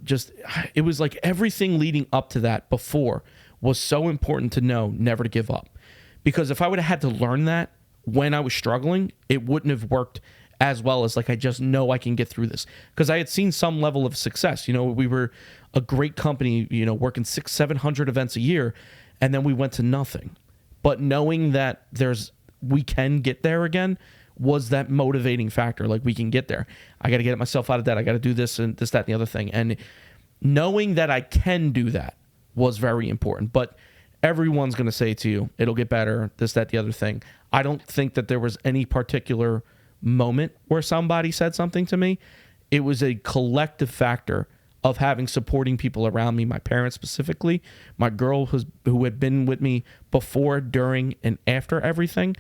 it was like everything leading up to that before was so important to know never to give up. Because if I would have had to learn that when I was struggling, it wouldn't have worked as well as like I just know I can get through this. Because I had seen some level of success. We were a great company, working 600-700 events a year, and then we went to nothing. But knowing that we can get there again was that motivating factor. Like we can get there. I got to get myself out of debt. I got to do this and this, that, and the other thing. And knowing that I can do that was very important. But everyone's going to say to you, it'll get better, this, that, the other thing. I don't think that there was any particular moment where somebody said something to me. It was a collective factor of having supporting people around me, my parents specifically, my girl who had been with me before, during, and after everything.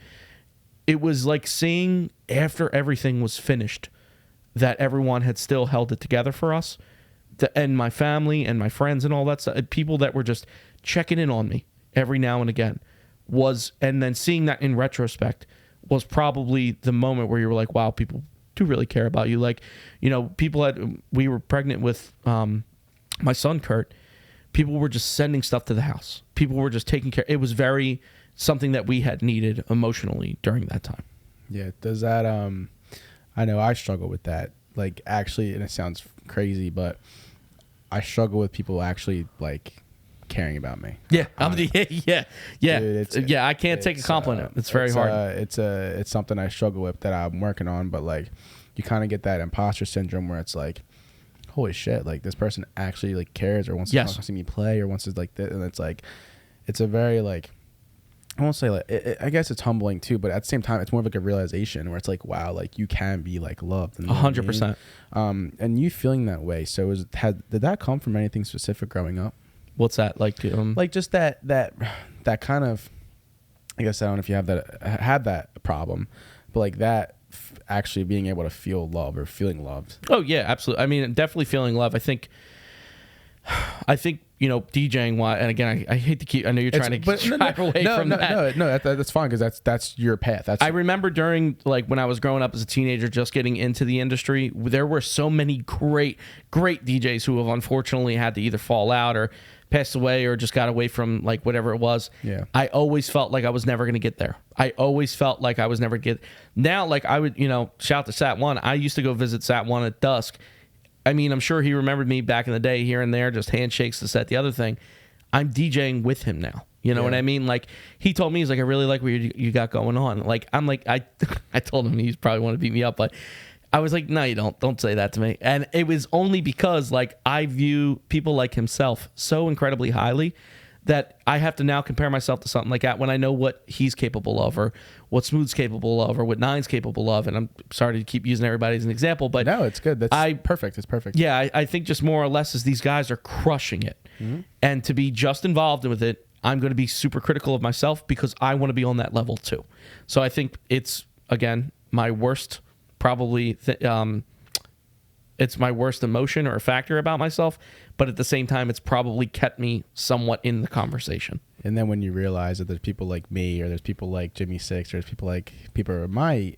It was like seeing after everything was finished that everyone had still held it together for us. And my family and my friends and all that stuff, people that were just checking in on me every now and again and then seeing that in retrospect was probably the moment where you were like, wow, people do really care about you. Like, we were pregnant with my son, Kurt. People were just sending stuff to the house. People were just taking care. It was very something that we had needed emotionally during that time. Yeah. Does that, I know I struggle with that. Like actually, and it sounds crazy, but I struggle with people actually like caring about me. Yeah, Dude, I can't take a compliment. It's very hard. It's something I struggle with that I'm working on. But like, you kind of get that imposter syndrome where it's like, holy shit, like this person actually like cares or wants to see me play or wants to like this, and it's like, it's a very like, I won't say like, I guess it's humbling too, but at the same time, it's more of like a realization where it's like, wow, like you can be like loved. 100%. And you feeling that way. So did that come from anything specific growing up? What's that like? Like just that kind of, I guess I don't know if you had that problem, but like that actually being able to feel love or feeling loved. Oh yeah, absolutely. I mean, definitely feeling love. I think DJing. Why? And again, I hate to keep. I know you're trying to drive away from that. No, that's fine because that's your path. I remember during like when I was growing up as a teenager, just getting into the industry, there were so many great DJs who have unfortunately had to either fall out or passed away or just got away from like whatever it was. Yeah. I always felt like I was never going to get there. I always felt like I was never get. Now, like I would, shout to Sat One. I used to go visit Sat One at dusk. I mean, I'm sure he remembered me back in the day here and there, just handshakes to set the other thing. I'm DJing with him now. You know what I mean? Like he told me, he's like, I really like what you got going on. Like, I'm like, I told him he's probably want to beat me up, but I was like, no, you don't say that to me. And it was only because like I view people like himself so incredibly highly that I have to now compare myself to something like that when I know what he's capable of or what Smooth's capable of or what Nine's capable of. And I'm sorry to keep using everybody as an example, but no, it's good. Perfect. It's perfect. Yeah. I think just more or less as these guys are crushing it and to be just involved with it, I'm going to be super critical of myself because I want to be on that level too. So I think it's, again, my worst probably it's my worst emotion or factor about myself, but at the same time it's probably kept me somewhat in the conversation. And then when you realize that there's people like me or there's people like Jimmy Six or there's people my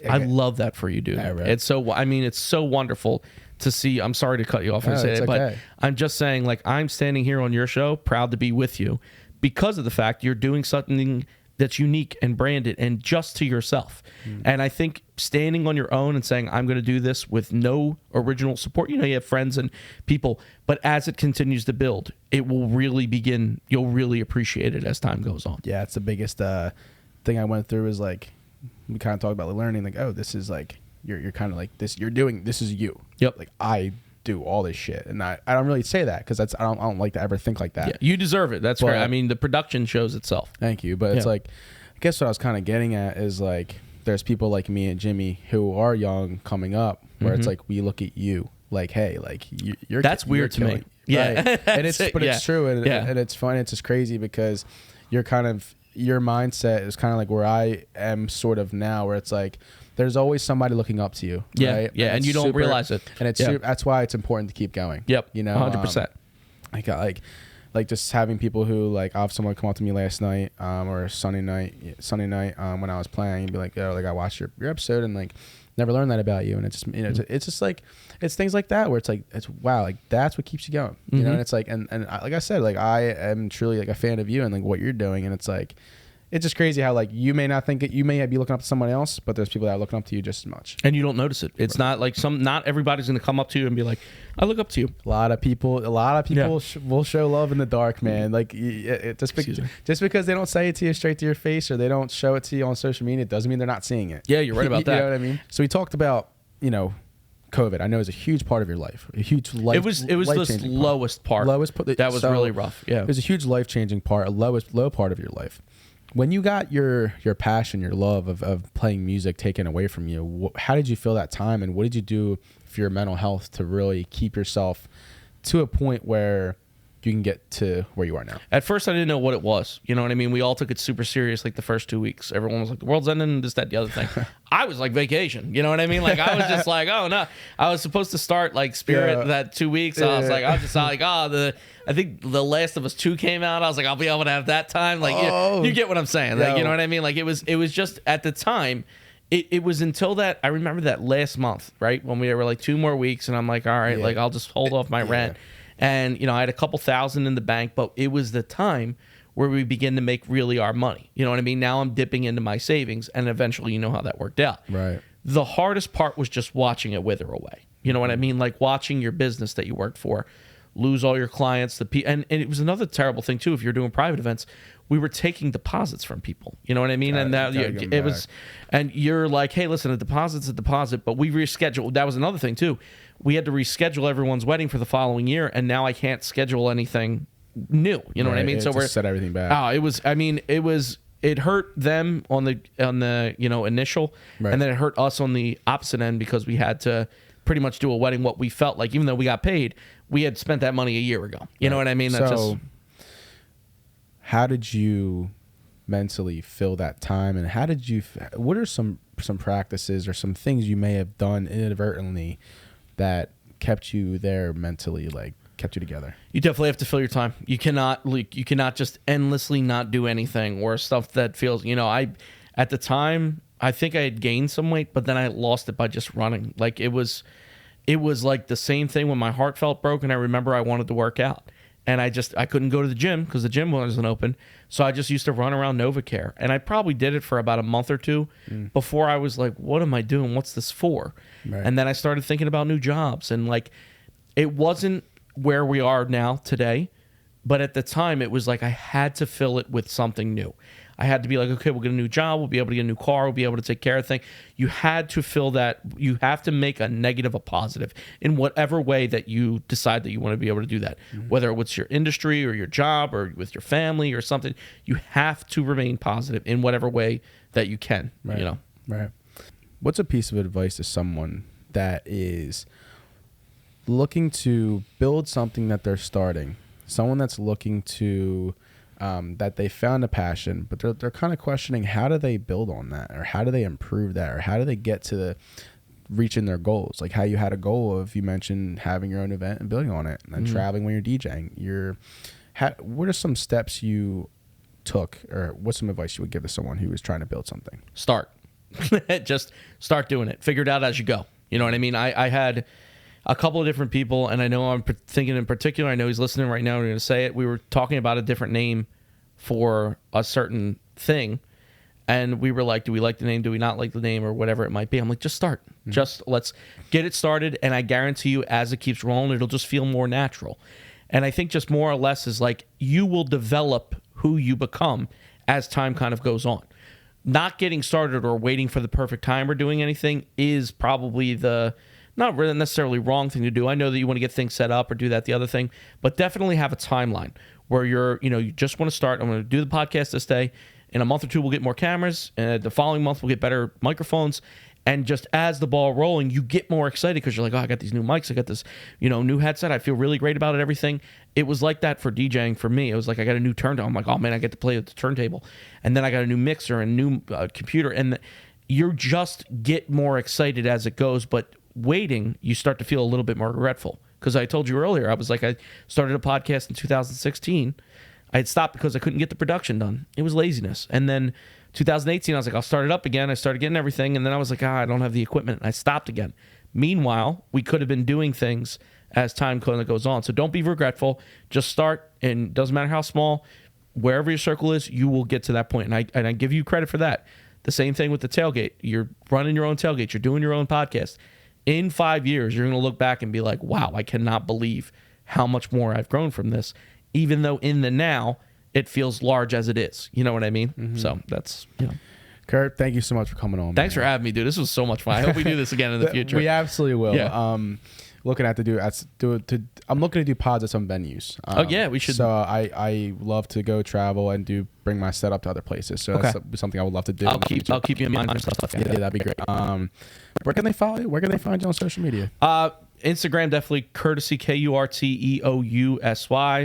I love that for you, dude. Yeah, right. It's so wonderful to see. I'm sorry to cut you off and say it, but I'm just saying, like, I'm standing here on your show proud to be with you because of the fact you're doing something that's unique and branded and just to yourself. And I think standing on your own and saying, I'm going to do this with no original support, you have friends and people, but as it continues to build, it will really begin, you'll really appreciate it as time goes on. Yeah, it's the biggest thing I went through is like, we kind of talked about learning, like, oh, this is like, you're kind of like this, this is you. Yep. Like I do all this shit, and I don't really say that because I don't like to ever think like that. Yeah, you deserve it. That's great. I mean, the production shows itself. Thank you, but it's like, I guess what I was kind of getting at is like, there's people like me and Jimmy who are young coming up, where it's like we look at you like, hey, like you're that's weird to me. Yeah, right? And it's it's true, and it's fun. It's just crazy because your mindset is kind of like where I am sort of now, where it's like, there's always somebody looking up to you. Yeah, right? Yeah, and you don't realize it. And it's that's why it's important to keep going. Yep, 100%. Like just having people who like, I'll have someone come up to me last night or Sunday night when I was playing and be like, yo, like I watched your episode and like never learned that about you. And it's just it's just like, it's things like that where it's like, it's wow, like that's what keeps you going. You know, and it's like, and like I said, like I am truly like a fan of you and like what you're doing, and it's like, it's just crazy how like you may not think it, you may be looking up to someone else, but there's people that are looking up to you just as much, and you don't notice it. It's not like not everybody's going to come up to you and be like, I look up to you. A lot of people will show love in the dark, man. Like just because they don't say it to you straight to your face or they don't show it to you on social media, it doesn't mean they're not seeing it. Yeah, you're right about that. You know what I mean? So we talked about, COVID. I know is a huge part of your life. A huge life. It was the lowest part. That was really rough. Yeah. It was a huge life-changing part, a low part of your life. When you got your passion, your love of playing music taken away from you, how did you feel that time, and what did you do for your mental health to really keep yourself to a point where you can get to where you are now? At first, I didn't know what it was. You know what I mean? We all took it super serious like the first 2 weeks. Everyone was like, the world's ending, this, that, the other thing. I was like vacation. You know what I mean? Like I was just like, oh no. I was supposed to start like Spirit that 2 weeks. I was like, I think The Last of Us 2 came out. I was like, I'll be able to have that time. Like you get what I'm saying. Like, you know what I mean? Like it was just at the time, it was until that, I remember that last month, right? When we were like 2 more weeks and I'm like, all right, like I'll just hold off my rent. And, I had a couple thousand in the bank, but it was the time where we begin to make really our money. You know what I mean? Now I'm dipping into my savings, and eventually you know how that worked out. Right. The hardest part was just watching it wither away. You know what I mean? Like watching your business that you worked for lose all your clients. And it was another terrible thing too. If you're doing private events, we were taking deposits from people. You know what I mean? And that it was, and you're like, hey, listen, a deposit's a deposit, but we rescheduled. That was another thing too. We had to reschedule everyone's wedding for the following year, and now I can't schedule anything new. You know what I mean? So we're set everything back. It was. I mean, it hurt them on the initial, and then it hurt us on the opposite end because we had to pretty much do a wedding what we felt like, even though we got paid, we had spent that money a year ago. You know what I mean? How did you mentally fill that time, and what are some practices or some things you may have done inadvertently that kept you there mentally, like kept you together? You definitely have to fill your time. You cannot just endlessly not do anything or stuff that feels, at the time, I think I had gained some weight, but then I lost it by just running. Like it was like the same thing when my heart felt broken. I remember I wanted to work out. And I couldn't go to the gym because the gym wasn't open. So I just used to run around NovaCare. And I probably did it for about a month or two before I was like, what am I doing? What's this for? Right. And then I started thinking about new jobs. And like, it wasn't where we are now today. But at the time, it was like I had to fill it with something new. I had to be like, okay, we'll get a new job. We'll be able to get a new car. We'll be able to take care of things. You had to fill that. You have to make a negative a positive in whatever way that you decide that you want to be able to do that. Whether it's your industry or your job or with your family or something, you have to remain positive in whatever way that you can. Right. Right. What's a piece of advice to someone that is looking to build something that they're starting? Someone that's looking to that they found a passion, but they're kind of questioning, how do they build on that, or how do they improve that, or how do they get to reaching their goals? Like how you had a goal of, you mentioned having your own event and building on it, and then traveling when you're DJing. What are some steps you took, or what's some advice you would give to someone who is trying to build something? Start. Just start doing it. Figure it out as you go. You know what I mean? I had a couple of different people, and I know I'm thinking in particular, I know he's listening right now, we're going to say it. We were talking about a different name for a certain thing, and we were like, do we like the name? Do we not like the name? Or whatever it might be. I'm like, just start. Just let's get it started, and I guarantee you, as it keeps rolling, it'll just feel more natural. And I think just more or less is like, you will develop who you become as time kind of goes on. Not getting started or waiting for the perfect time or doing anything is probably the not really necessarily wrong thing to do. I know that you want to get things set up or do that the other thing, but definitely have a timeline where you just want to start. I'm going to do the podcast this day. In a month or two, we'll get more cameras. And the following month, we'll get better microphones. And just as the ball rolling, you get more excited because you're like, oh, I got these new mics. I got this, new headset. I feel really great about it, everything. It was like that for DJing for me. It was like I got a new turntable. I'm like, oh, man, I get to play with the turntable. And then I got a new mixer and new computer. And you just get more excited as it goes. But waiting, you start to feel a little bit more regretful. Because I told you earlier, I was like, I started a podcast in 2016. I had stopped because I couldn't get the production done. It was laziness. And then 2018, I was like, I'll start it up again. I started getting everything. And then I was like, I don't have the equipment. And I stopped again. Meanwhile, we could have been doing things as time kind of goes on. So don't be regretful. Just start. And it doesn't matter how small, wherever your circle is, you will get to that point. And I give you credit for that. The same thing with the tailgate. You're running your own tailgate. You're doing your own podcast. In 5 years, you're going to look back and be like, wow, I cannot believe how much more I've grown from this, even though in the now, it feels large as it is. You know what I mean? So that's, Kurt, thank you so much for coming on. Thanks for having me, dude. This was so much fun. I hope we do this again in the future. We absolutely will. Yeah. I'm looking to do pods at some venues. We should. So I love to go travel and bring my setup to other places. So that's something I would love to do. I'll keep you in mind for stuff like that. Yeah, that'd be great. Where can they follow you? Where can they find you on social media? Instagram, definitely Kurteousy, Kurteousy.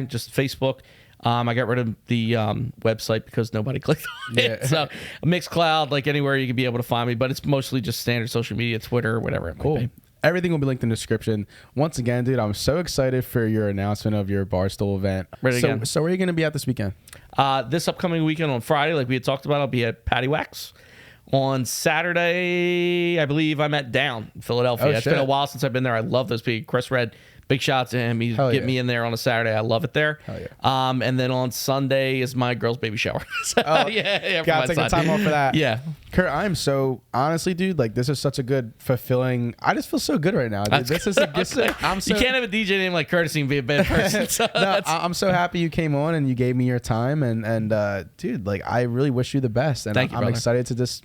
Just Facebook. I got rid of the website because nobody clicked on it. So Mixcloud, like anywhere you can be able to find me, but it's mostly just standard social media, Twitter, or whatever it might be. Everything will be linked in the description. Once again, dude, I'm so excited for your announcement of your Barstool event. So where are you going to be at this weekend? This upcoming weekend on Friday, like we had talked about, I'll be at Patty Wax. On Saturday, I believe I'm at Down, Philadelphia. It's been a while since I've been there. I love those people. Chris Red, Big shout out to him. He Hell get yeah. me in there on a Saturday. I love it there. Hell yeah. And then on Sunday is my girl's baby shower. So, yeah. Gotta take the time off for that. Yeah. Kurt, I'm so honestly, dude. Like, this is such a good, fulfilling. I just feel so good right now, dude. This is I'm so. You can't have a DJ name like Kurteousy and be a bad person. So No, I'm so happy you came on and you gave me your time and dude, like, I really wish you the best. And Thank you, I'm brother. excited to just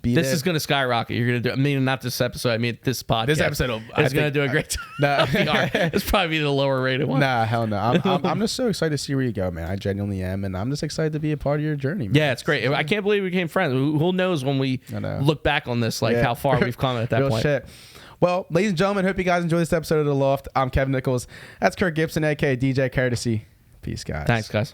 be this there. is going to skyrocket. You're going to do. I mean, not this episode. I mean, this podcast. This episode is going to do a great time. Nah. It's probably the lower rated one. Nah, hell no. I'm just so excited to see where you go, man. I genuinely am, and I'm just excited to be a part of your journey, man. Yeah, it's great. I can't believe we became friends. Who knows when we I know. look back on this, like how far we've come at that Real point. shit. Well, ladies and gentlemen, hope you guys enjoyed this episode of The Loft. I'm Kevin Nichols. That's Kurt Gibson, aka DJ Kurteousy. Peace, guys. Thanks, guys.